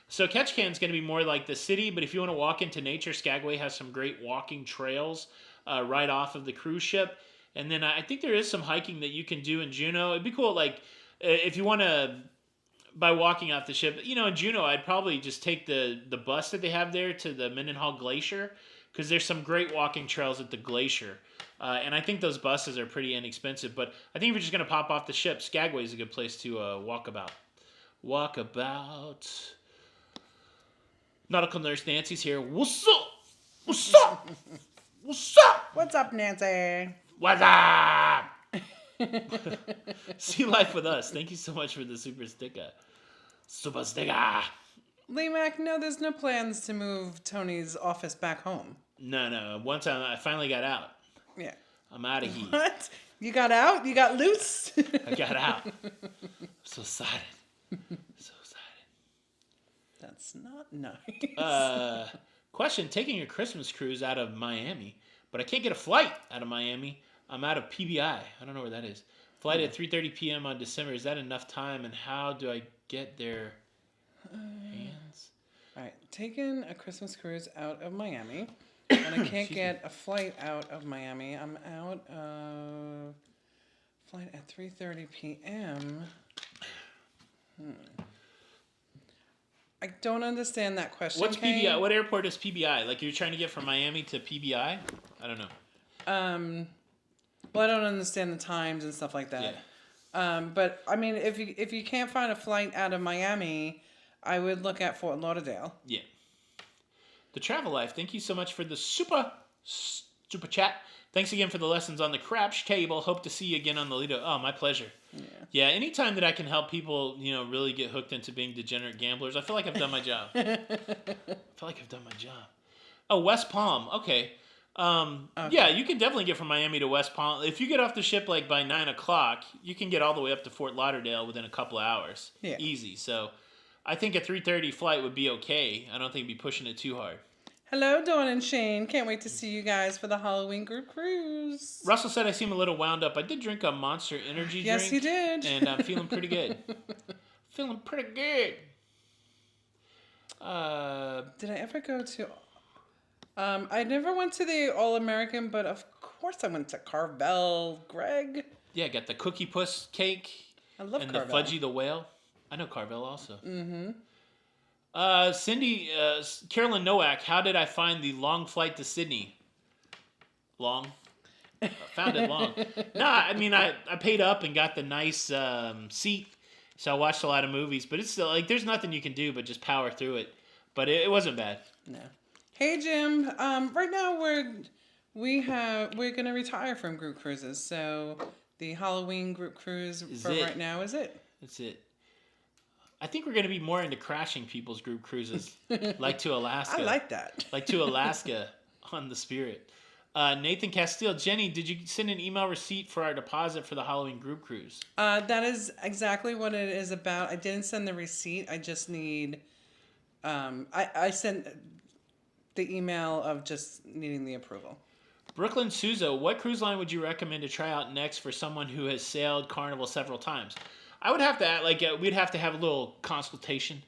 So Ketchikan is going to be more like the city, but if you want to walk into nature, Skagway has some great walking trails right off of the cruise ship. And then I think there is some hiking that you can do in Juneau. It'd be cool, like if you want to, by walking off the ship. In Juneau, I'd probably just take the bus that they have there to the Mendenhall Glacier, because there's some great walking trails at the glacier. And I think those buses are pretty inexpensive. But I think if you're just going to pop off the ship, Skagway is a good place to walk about. Nautical Nurse Nancy's here. What's up? What's up? What's up? What's up, Nancy? What's up? See life with us. Thank you so much for the super sticker. Super sticker. Lee Mac, no, there's no plans to move Tony's office back home. No. One time I finally got out. Yeah. I'm out of here. What? You got out? You got loose? I got out. So excited. That's not nice. Question: taking a Christmas cruise out of Miami, but I can't get a flight out of Miami. I'm out of PBI. I don't know where that is. Flight at 3:30 p.m. on December. Is that enough time? And how do I get there? Hands. All right. Taking a Christmas cruise out of Miami, and I can't get a flight out of Miami. I'm out of flight at 3:30 p.m. I don't understand that question. What's Kane. PBI? What airport is PBI? Like you're trying to get from Miami to PBI? I don't know. Well, I don't understand the times and stuff like that. Yeah. But I mean, if you can't find a flight out of Miami, I would look at Fort Lauderdale. Yeah. The Travel Life. Thank you so much for the super chat. Thanks again for the lessons on the craps table. Hope to see you again on the Lido. Oh, my pleasure. Yeah. Anytime that I can help people, really get hooked into being degenerate gamblers, I feel like I've done my job. Oh, West Palm. Okay. Yeah, you can definitely get from Miami to West Palm. If you get off the ship like by 9 o'clock, you can get all the way up to Fort Lauderdale within a couple of hours. Yeah. Easy. So I think a 3:30 flight would be okay. I don't think it'd be pushing it too hard. Hello, Dawn and Shane. Can't wait to see you guys for the Halloween group cruise. Russell said I seem a little wound up. I did drink a Monster Energy drink. Yes, he did. And I'm feeling pretty good. Did I ever go to... I never went to the All-American, but of course I went to Carvel. Greg? Yeah, got the Cookie Puss cake. I love and Carvel. And the Fudgy the Whale. I know Carvel also. Mm-hmm. Carolyn Nowak, how did I find the long flight to Sydney? Long? Found it long. I mean, I paid up and got the nice seat, so I watched a lot of movies, but it's still, like, there's nothing you can do but just power through it. But it wasn't bad. No. Hey, Jim. Right now We're gonna retire from group cruises, so the Halloween group cruise for it. right now is it. That's it. I think we're going to be more into crashing people's group cruises, like to Alaska. I like that. Like to Alaska on the Spirit. Nathan Castile, Jenny, did you send an email receipt for our deposit for the Halloween group cruise? That is exactly what it is about. I didn't send the receipt. I just need. I sent the email of just needing the approval. Brooklyn Suzo, what cruise line would you recommend to try out next for someone who has sailed Carnival several times? I would have to we'd have to have a little consultation, a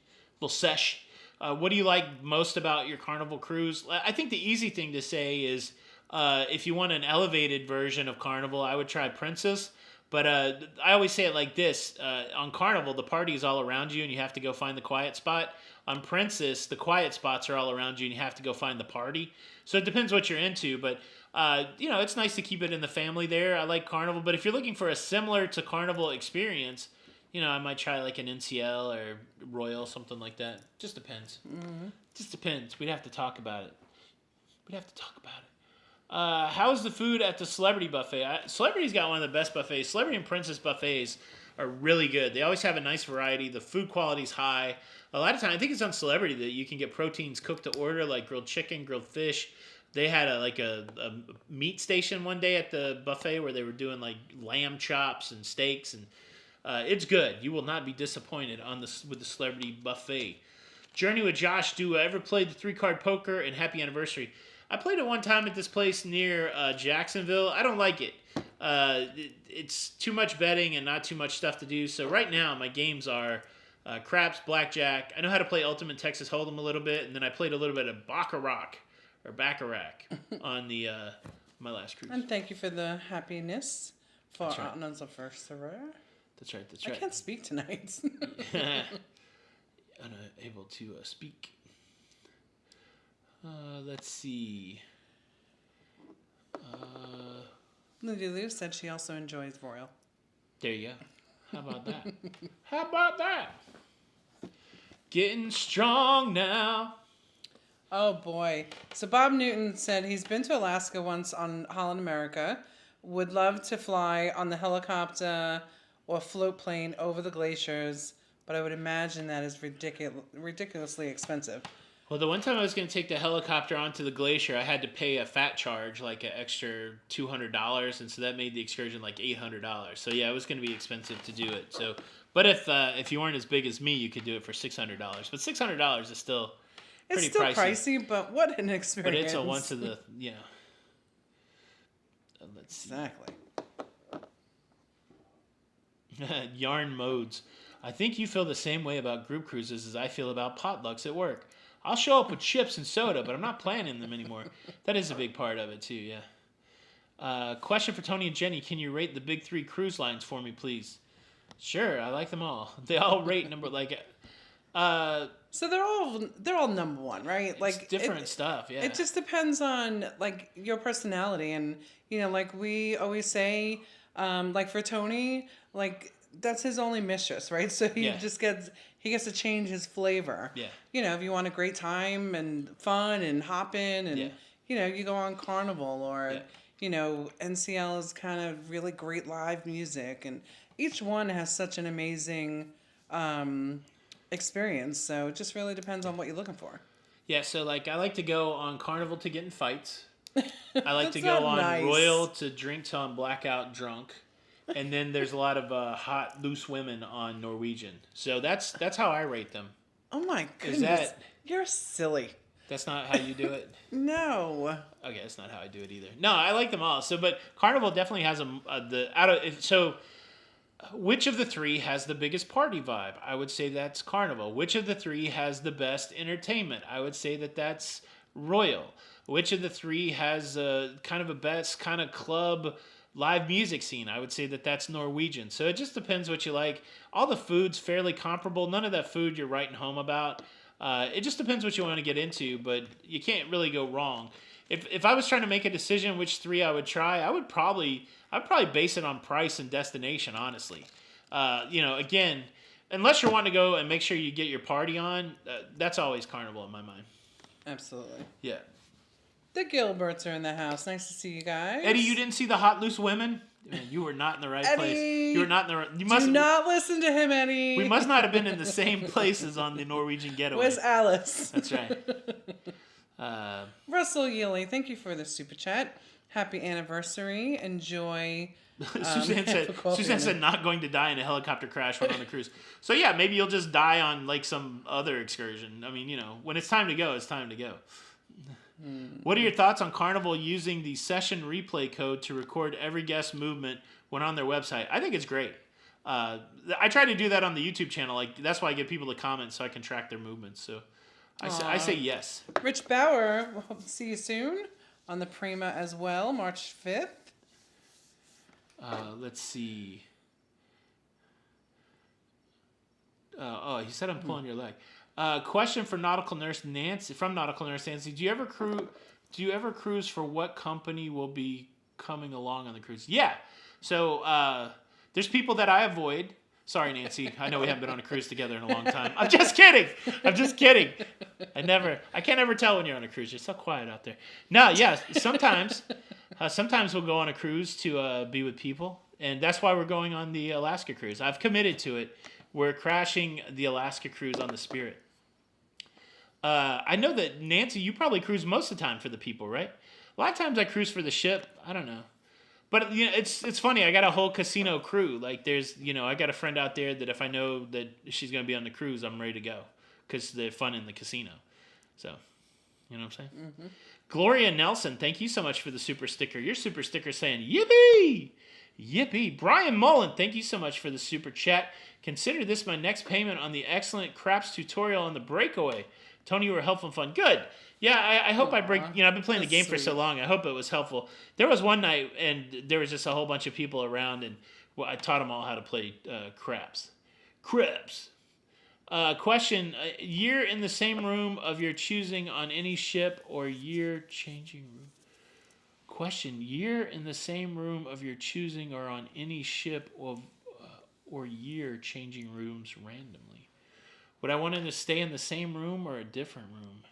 little sesh. What do you like most about your Carnival cruise? I think the easy thing to say is if you want an elevated version of Carnival, I would try Princess. But I always say it like this: on Carnival, the party is all around you, and you have to go find the quiet spot. On Princess, the quiet spots are all around you, and you have to go find the party. So it depends what you're into, but it's nice to keep it in the family there. I like Carnival, but if you're looking for a similar to Carnival experience, I might try like an NCL or Royal, something like that. Just depends. Mm-hmm. Just depends. We'd have to talk about it. How's the food at the Celebrity Buffet? Celebrity's got one of the best buffets. Celebrity and Princess buffets are really good. They always have a nice variety. The food quality's high. A lot of times, I think it's on Celebrity that you can get proteins cooked to order, like grilled chicken, grilled fish. They had a meat station one day at the buffet where they were doing like lamb chops and steaks, and it's good. You will not be disappointed with the Celebrity Buffet. Journey with Josh. Do I ever played the 3-card poker and Happy Anniversary? I played it one time at this place near Jacksonville. I don't like it. It's too much betting and not too much stuff to do. So right now my games are craps, blackjack. I know how to play Ultimate Texas Hold'em a little bit, and then I played a little bit of Baccarat on the my last cruise. And thank you for the happiness for That's right. anniversary. That's right. I can't speak tonight. Unable to speak. Let's see. Lindy Lou said she also enjoys Royal. There you go. How about that? Getting strong now. Oh boy. So Bob Newton said he's been to Alaska once on Holland America. Would love to fly on the helicopter or float plane over the glaciers, but I would imagine that is ridiculously expensive. Well, the one time I was going to take the helicopter onto the glacier, I had to pay a fat charge, like an extra $200, and so that made the excursion like $800. So yeah, it was going to be expensive to do it. So, but if you weren't as big as me, you could do it for $600. But $600 is still pretty pricey. It's still pricey, but what an experience! But it's a once of the Let's see. Exactly. Yarn modes. I think you feel the same way about group cruises as I feel about potlucks at work. I'll show up with chips and soda, but I'm not planning them anymore. That is a big part of it, too, yeah. Question for Tony and Jenny. Can you rate the big 3 cruise lines for me, please? Sure, I like them all. They all rate number, So they're all number one, right? Like different stuff, yeah. It just depends on, like, your personality. And, like we always say, like for Tony, like, that's his only mistress, right? So he gets to change his flavor. Yeah. If you want a great time and fun and hopping and, you go on Carnival or, NCL is kind of really great live music. And each one has such an amazing experience. So it just really depends on what you're looking for. Yeah, so, like, I like to go on Carnival to get in fights. I like to That's go on nice. Royal to drink till I'm blackout drunk. And then there's a lot of hot, loose women on Norwegian. So that's how I rate them. Oh my goodness. You're silly. That's not how you do it? No. Okay, that's not how I do it either. No, I like them all. So, but Carnival definitely has which of the 3 has the biggest party vibe? I would say that's Carnival. Which of the 3 has the best entertainment? I would say that's Royal. Which of the 3 has kind of a best kind of club live music scene? I would say that's Norwegian. So it just depends what you like. All the food's fairly comparable. None of that food you're writing home about. It just depends what you want to get into, but you can't really go wrong. If I was trying to make a decision which 3 I would try, I'd probably base it on price and destination, honestly. Again, unless you're wanting to go and make sure you get your party on, that's always Carnival in my mind. Absolutely. Yeah. The Gilberts are in the house. Nice to see you guys. Eddie, you didn't see the Hot Loose Women? Man, you were not in the right place. You were not in the right... Do not listen to him, Eddie. We must not have been in the same places on the Norwegian getaway. Where's Alice? That's right. Russell Yealy, thank you for the super chat. Happy anniversary. Enjoy. Suzanne said not going to die in a helicopter crash when on a cruise. So yeah, maybe you'll just die on like some other excursion. I mean, when it's time to go, it's time to go. What are your thoughts on Carnival using the session replay code to record every guest movement when on their website? I think it's great. I try to do that on the YouTube channel. Like that's why I get people to comment so I can track their movements. So I say yes. Rich Bauer, we'll hope to see you soon on the Prima as well, March 5th. Let's see. He said I'm pulling your leg. Question for Nautical Nurse Nancy from Nautical Nurse Nancy. Do you ever cruise for what company will be coming along on the cruise? Yeah. So there's people that I avoid. Sorry, Nancy. I know we haven't been on a cruise together in a long time. I'm just kidding. I can't ever tell when you're on a cruise. You're so quiet out there. No, yeah. Sometimes we'll go on a cruise to be with people, and that's why we're going on the Alaska cruise. I've committed to it. We're crashing the Alaska cruise on the Spirit. I know that, Nancy, you probably cruise most of the time for the people, right? A lot of times I cruise for the ship. I don't know. But, it's funny. I got a whole casino crew. Like, there's, I got a friend out there that if I know that she's going to be on the cruise, I'm ready to go. Because they're fun in the casino. So, you know what I'm saying? Mm-hmm. Gloria Nelson, thank you so much for the super sticker. Your super sticker saying, yippee! Yippee. Brian Mullen, thank you so much for the super chat. Consider this my next payment on the excellent craps tutorial on the breakaway. Tony, you were helpful and fun. Good. Yeah, I hope I break... I've been playing the game for so long. I hope it was helpful. There was one night, and there was just a whole bunch of people around, and I taught them all how to play craps. Craps. Question. Year in the same room of your choosing on any ship or year changing room? Question. Year in the same room of your choosing or on any ship or year changing rooms randomly? Would I want him to stay in the same room or a different room?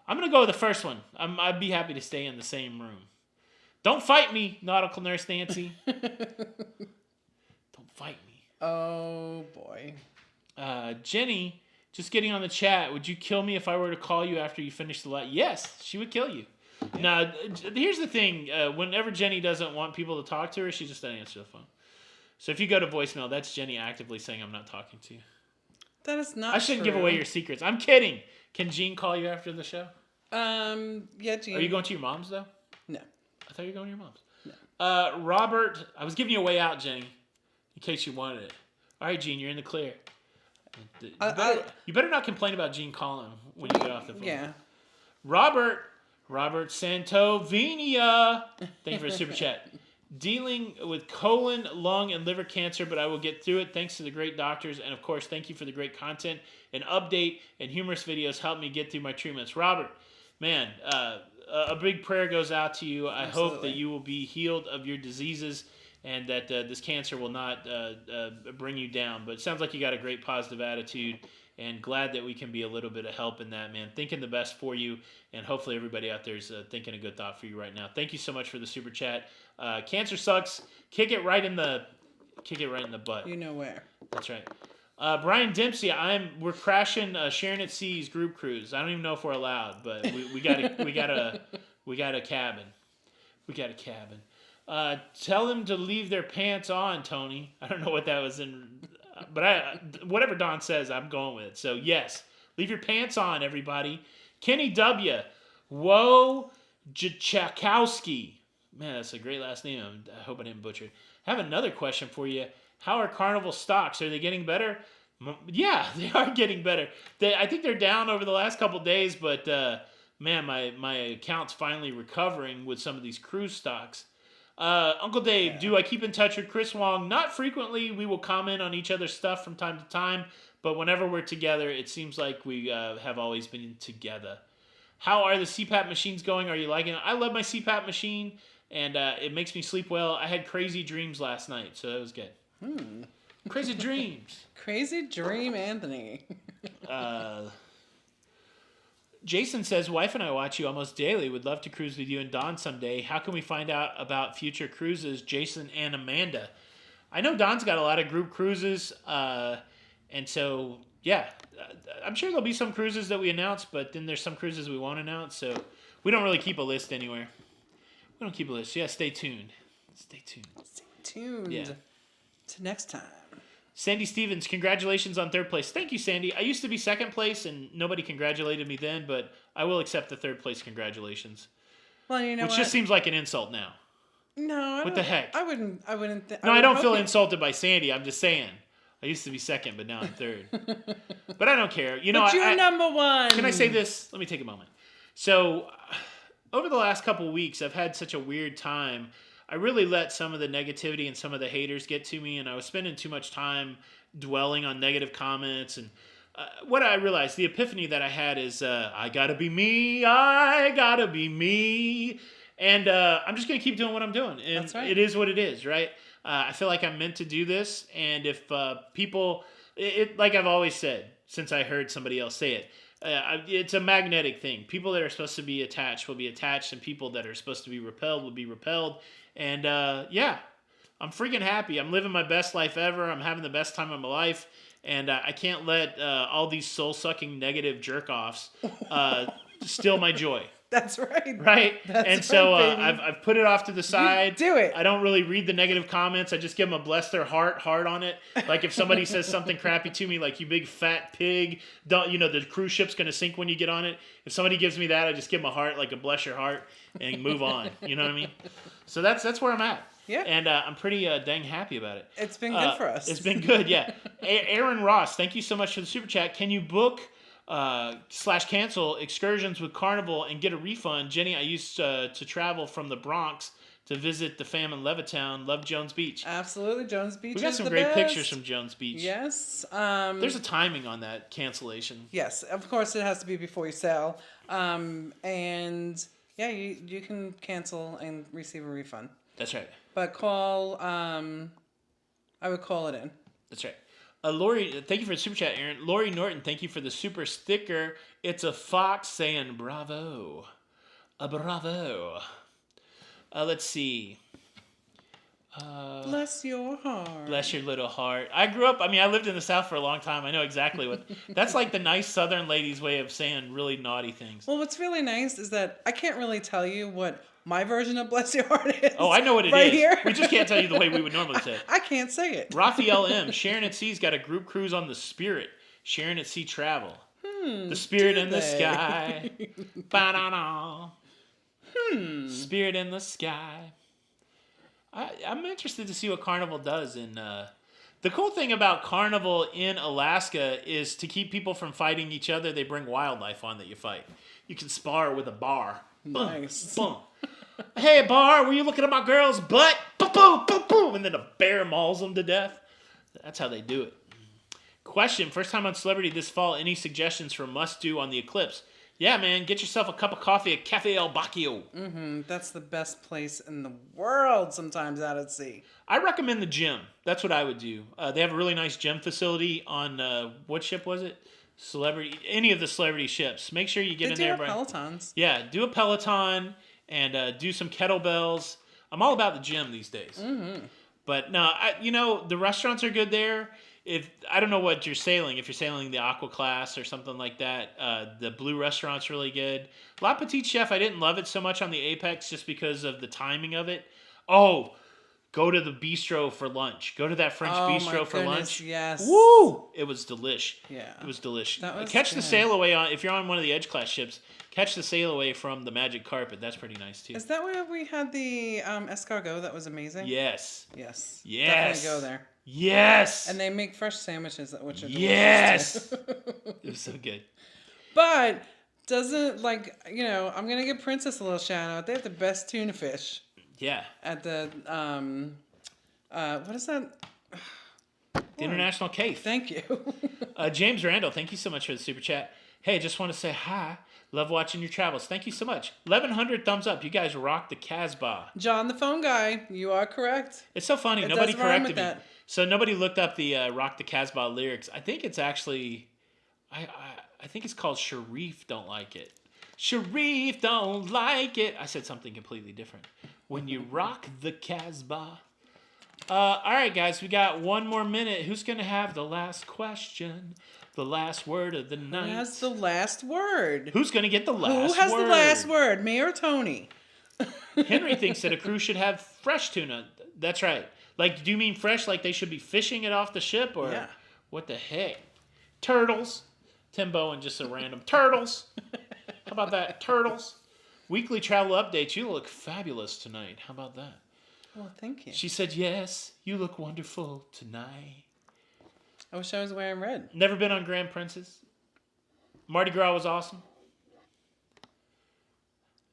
I'm going to go with the first one. I'd be happy to stay in the same room. Don't fight me, Nautical Nurse Nancy. Don't fight me. Oh, boy. Jenny, just getting on the chat, would you kill me if I were to call you after you finish the live? Yes, she would kill you. Yeah. Now, here's the thing. Whenever Jenny doesn't want people to talk to her, she just doesn't answer the phone. So if you go to voicemail, that's Jenny actively saying, I'm not talking to you. That is not I shouldn't give away your secrets. I'm kidding. Can Jean call you after the show? Yeah, Jean. Are you going to your mom's, though? No. I thought you were going to your mom's. No. Robert, I was giving you a way out, Jenny, in case you wanted it. All right, Jean, you're in the clear. You better not complain about Jean calling when you get off the phone. Yeah. Robert Santovinia, thank you for the super chat. Dealing with colon, lung, and liver cancer, but I will get through it thanks to the great doctors. And, of course, thank you for the great content and update and humorous videos. Help me get through my treatments. Robert, man, a big prayer goes out to you. I hope that you will be healed of your diseases and that this cancer will not bring you down. But it sounds like you got a great positive attitude, and glad that we can be a little bit of help in that, man. Thinking the best for you, and hopefully everybody out there is thinking a good thought for you right now. Thank you so much for the super chat. Cancer sucks. Kick it right in the butt. You know where. That's right. Brian Dempsey, we're crashing Sharon at Sea's group cruise. I don't even know if we're allowed, but we got a cabin. We got a cabin. Tell them to leave their pants on, Tony. I don't know what that was in, but whatever Don says, I'm going with it. So yes, leave your pants on, everybody. Kenny W. Wojciechowski. Man, that's a great last name. I hope I didn't butcher it. I have another question for you. How are Carnival stocks? Are they getting better? Yeah, they are getting better. I think they're down over the last couple days, but man, my account's finally recovering with some of these cruise stocks. Uncle Dave, do I keep in touch with Chris Wong? Not frequently. We will comment on each other's stuff from time to time, but whenever we're together, it seems like we have always been together. How are the CPAP machines going? Are you liking it? I love my CPAP machine, and it makes me sleep well. I had crazy dreams last night, so that was good. Crazy dreams. Crazy dream, Anthony. Jason says, wife and I watch you almost daily. Would love to cruise with you and Don someday. How can we find out about future cruises, Jason and Amanda? I know Don's got a lot of group cruises. And so, yeah, I'm sure there'll be some cruises that we announce, but then there's some cruises we won't announce. So we don't really keep a list anywhere. We don't keep a list. Yeah, stay tuned. Stay tuned. Stay tuned. Yeah. To next time. Sandy Stevens, congratulations on third place. Thank you, Sandy. I used to be second place, and nobody congratulated me then, but I will accept the third place congratulations. Well, you know Which what? just seems like an insult now. No. What the heck? I wouldn't. No, I don't feel insulted by Sandy. I'm just saying. I used to be second, but now I'm third. But I don't care. You know, But you're number one. Can I say this? Let me take a moment. So, over the last couple of weeks, I've had such a weird time. I really let some of the negativity and some of the haters get to me, and I was spending too much time dwelling on negative comments. And what I realized, the epiphany that I had is, I gotta be me, I gotta be me. And I'm just gonna keep doing what I'm doing. And That's right. It is what it is, right? I feel like I'm meant to do this, and if people, like I've always said, since I heard somebody else say it, it's a magnetic thing. People that are supposed to be attached will be attached, and people that are supposed to be repelled will be repelled. And yeah, I'm freaking happy. I'm living my best life ever. I'm having the best time of my life, and I can't let all these soul-sucking negative jerk-offs steal my joy. That's right. Right? That's and so right, baby. I've put it off to the side. do it. I don't really read the negative comments. I just give them a bless their heart on it. Like if somebody says something crappy to me, like you big fat pig, don't the cruise ship's going to sink when you get on it. If somebody gives me that, I just give them a heart, like a bless your heart, and move on. You know what I mean? So that's where I'm at. Yeah. And I'm pretty dang happy about it. It's been good for us. It's been good, yeah. Aaron Ross, thank you so much for the super chat. Can you book / cancel excursions with Carnival and get a refund? Jenny, I used to travel from the Bronx to visit the fam in Levittown. Love Jones Beach. Absolutely, Jones Beach. We got is some the great best. pictures from Jones Beach. Yes. There's a timing on that cancellation. Yes, of course it has to be before you sail. And yeah, you can cancel and receive a refund. That's right. But call. I would call it in. That's right. Lori, thank you for the super chat, Aaron. Lori Norton, thank you for the super sticker. It's a fox saying bravo. Bravo. Let's see. Bless your heart. Bless your little heart. I lived in the South for a long time. I know exactly what. That's like the nice Southern lady's way of saying really naughty things. Well, what's really nice is that I can't really tell you what my version of bless your heart is. Oh, I know what it right is. Here. We just can't tell you the way we would normally say it. I can't say it. Raphael M. Sharon at Sea's got a group cruise on the Spirit. Sharon at Sea Travel. The Spirit in the sky. Ba-da-da. Spirit in the sky. I'm interested to see what Carnival does. The cool thing about Carnival in Alaska is to keep people from fighting each other, they bring wildlife on that you fight. You can spar with a bar. Nice. Boom. Hey, bar, were you looking at my girl's butt? Boom, boom, boom, boom. And then a bear mauls them to death. That's how they do it. Question, first time on Celebrity this fall, any suggestions for must-do on the eclipse? Yeah, man, get yourself a cup of coffee at Cafe El Bacchio. That's the best place in the world sometimes out at sea. I recommend the gym. That's what I would do. They have a really nice gym facility on, what ship was it? Any of the Celebrity ships. Make sure you get in there. They do have Pelotons. Yeah, do a Peloton and do some kettlebells. I'm all about the gym these days. But no, the restaurants are good there. I don't know what you're sailing. If you're sailing the Aqua class or something like that, the Blue restaurant's really good. La Petite Chef, I didn't love it so much on the Apex just because of the timing of it. Oh, go to the bistro for lunch. Go to that French bistro for lunch. Yes. Woo! It was delish. Yeah. It was delish. That was Catch the good. sail away if you're on one of the Edge class ships. Catch the sail away from the Magic Carpet. That's pretty nice too. Is that where we had the escargot that was amazing? Yes. Yes. Yes. Definitely go there. Yes. And they make fresh sandwiches, which are delicious. Yes. It was so good. But I'm going to give Princess a little shout out. They have the best tuna fish Yeah. at the, what is that? The International Cave. Thank you. James Randall, thank you so much for the super chat. Hey, just want to say hi. Love watching your travels. Thank you so much. 1,100 thumbs up. You guys rock the Casbah. John the phone guy, you are correct. It's so funny. It Nobody does rhyme corrected with me. that. So nobody looked up the Rock the Casbah lyrics. I think it's actually... I think it's called Sharif Don't Like It. Sharif Don't Like It. I said something completely different. When you rock the Casbah. All right, guys, we got one more minute. Who's going to have the last question? The last word of the night. Who has the last word? Who's going to get the last word? Who has the last word? Me or Tony? Henry thinks that a cruise should have fresh tuna. That's right. Like, do you mean fresh like they should be fishing it off the ship? Or Yeah. what the heck? Turtles. Tim Bowen, just a random. Turtles. How about that? Turtles. Weekly travel updates. You look fabulous tonight. How about that? Well, thank you. She said, yes, you look wonderful tonight. I wish I was wearing red. Never been on Grand Princess. Mardi Gras was awesome.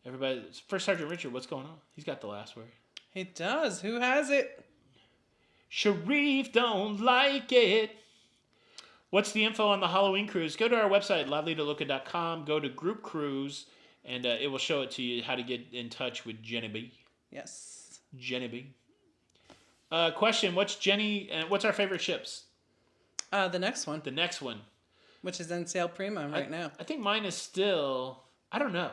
Everybody, First Sergeant Richard, what's going on? He's got the last word. He does. Who has it? Sharif Don't Like It. What's the info on the Halloween cruise? Go to our website, livelytoloca.com. Go to Group Cruise, and it will show it to you how to get in touch with Jenny B. Yes. Jenny B. Question: what's our favorite ships? The next one, The next one. which is in Sail Prima right now. I think mine is still. I don't know.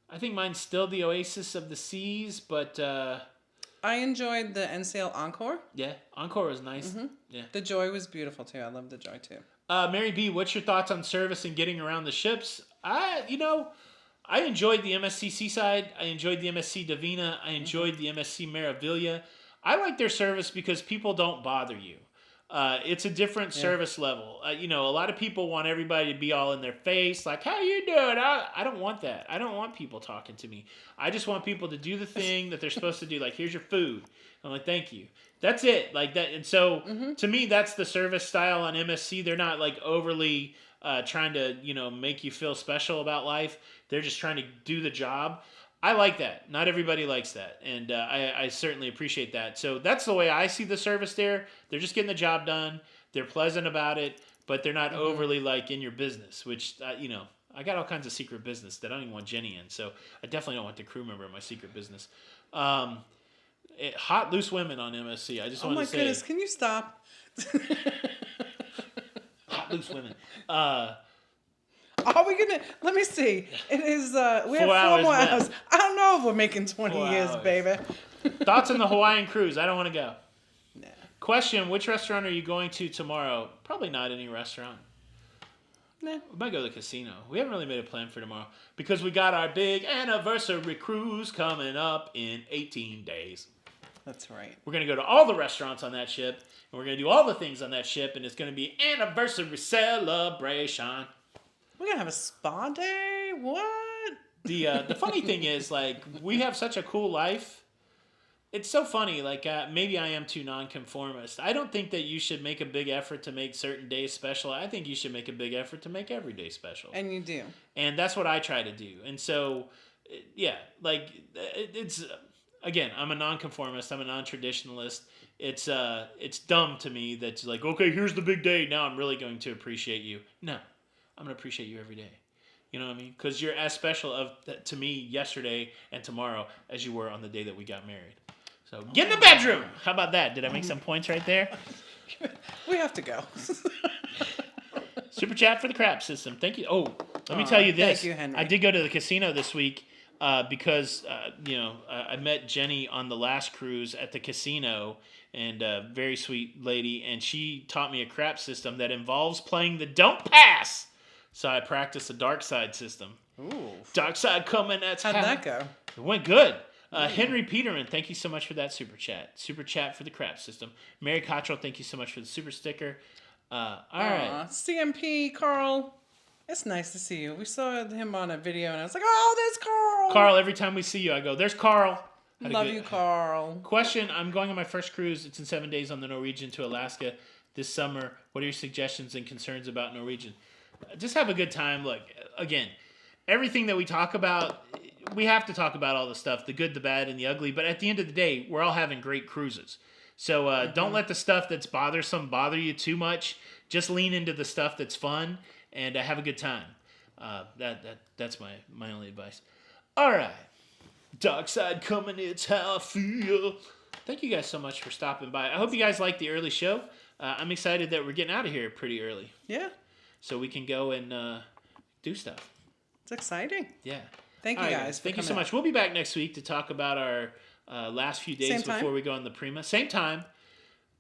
I think mine's still the Oasis of the Seas, but I enjoyed the NCL Encore. yeah, Encore was nice. Yeah. The Joy was beautiful too. I love the Joy too. Mary B, what's your thoughts on service and getting around the ships? I enjoyed the MSC Seaside. I enjoyed the MSC Divina. I enjoyed the MSC Meraviglia. I like their service because people don't bother you. It's a different service level. A lot of people want everybody to be all in their face, like, how you doing? I don't want that. I don't want people talking to me. I just want people to do the thing that they're supposed to do. Like, here's your food. I'm like, thank you. That's it. Like that. And so to me, that's the service style on MSC. They're not like overly trying to, make you feel special about life. They're just trying to do the job. I like that. Not everybody likes that. And I certainly appreciate that. So that's the way I see the service there. They're just getting the job done. They're pleasant about it, but they're not overly like in your business, which, I got all kinds of secret business that I don't even want Jenny in. So I definitely don't want the crew member in my secret business. Hot, loose women on MSC. I just want to say. Oh my goodness, can you stop? Hot, loose women. Are we gonna? Let me see. It is. We have 4 hours more left. hours. I don't know if we're making 20 4 years, hours. baby. Thoughts on the Hawaiian cruise? I don't want to go. Nah. Question: which restaurant are you going to tomorrow? Probably not any restaurant. Nah. We might go to the casino. We haven't really made a plan for tomorrow because we got our big anniversary cruise coming up in 18 days. That's right. We're going to go to all the restaurants on that ship, and we're going to do all the things on that ship, and it's going to be anniversary celebration. We're gonna have a spa day. What? The funny thing is, like, we have such a cool life. It's so funny. Like, maybe I am too nonconformist. I don't think that you should make a big effort to make certain days special. I think you should make a big effort to make every day special. And you do. And that's what I try to do. And so, yeah, like, it's, again, I'm a nonconformist. I'm a non-traditionalist. It's dumb to me that's like, okay, here's the big day. Now I'm really going to appreciate you. No, I'm going to appreciate you every day. You know what I mean? Because you're as special to me yesterday and tomorrow as you were on the day that we got married. So get in the bedroom. How about that? Did I make some points right there? We have to go. Super chat for the crap system. Thank you. Oh, let me tell you this. Thank you, Henry. I did go to the casino this week because, I met Jenny on the last cruise at the casino, and a very sweet lady, and she taught me a crap system that involves playing the don't pass. So I practiced the dark side system. Ooh. Dark side coming. How'd that go? It went good. Henry Peterman, thank you so much for that super chat. Super chat for the crap system. Mary Cottrell, thank you so much for the super sticker. All right. CMP, Carl. It's nice to see you. We saw him on a video, and I was like, oh, there's Carl. Carl, every time we see you, I go, there's Carl. Love you, Carl. Question, I'm going on my first cruise. It's in 7 days on the Norwegian to Alaska this summer. What are your suggestions and concerns about Norwegian? Just have a good time. Look, again, everything that we talk about, we have to talk about all the stuff, the good, the bad, and the ugly. But at the end of the day, we're all having great cruises. So don't let the stuff that's bothersome bother you too much. Just lean into the stuff that's fun and have a good time. That's my only advice. All right. Dark side coming, it's how I feel. Thank you guys so much for stopping by. I hope you guys liked the early show. I'm excited that we're getting out of here pretty early. Yeah. so we can go and do stuff. It's exciting. Yeah. Thank you All right, guys. Thank you so coming much. We'll be back next week to talk about our last few days Same time? before we go on the Prima. Same time.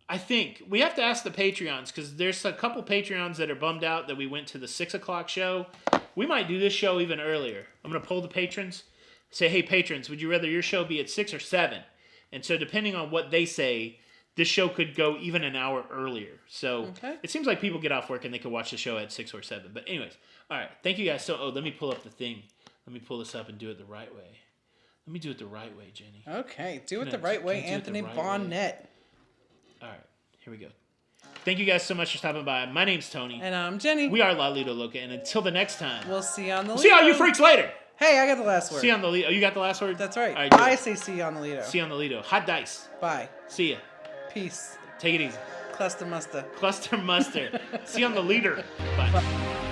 I think we have to ask the Patreons because there's a couple Patreons that are bummed out that we went to the 6 o'clock show. We might do this show even earlier. I'm going to poll the patrons. Say, hey, patrons, would you rather your show be at 6 or 7? And so depending on what they say, this show could go even an hour earlier. So It seems like people get off work and they could watch the show at 6 or 7. But anyways, all right. Thank you guys. So, let me pull up the thing. Let me pull this up and do it the right way. Let me do it the right way, Jenny. Okay, do it the right way, Anthony Bonnet. All right, here we go. Thank you guys so much for stopping by. My name's Tony. And I'm Jenny. We are La Lido Loca, and until the next time, We'll see you on the Lido. See all you freaks later. Hey, I got the last word. See you on the Lido. Oh, you got the last word? That's right. All right, I say see you on the Lido. See you on the Lido. Hot dice. Bye. See ya. Peace. Take it easy. Cluster muster. Cluster mustard. See you on the leader. Bye.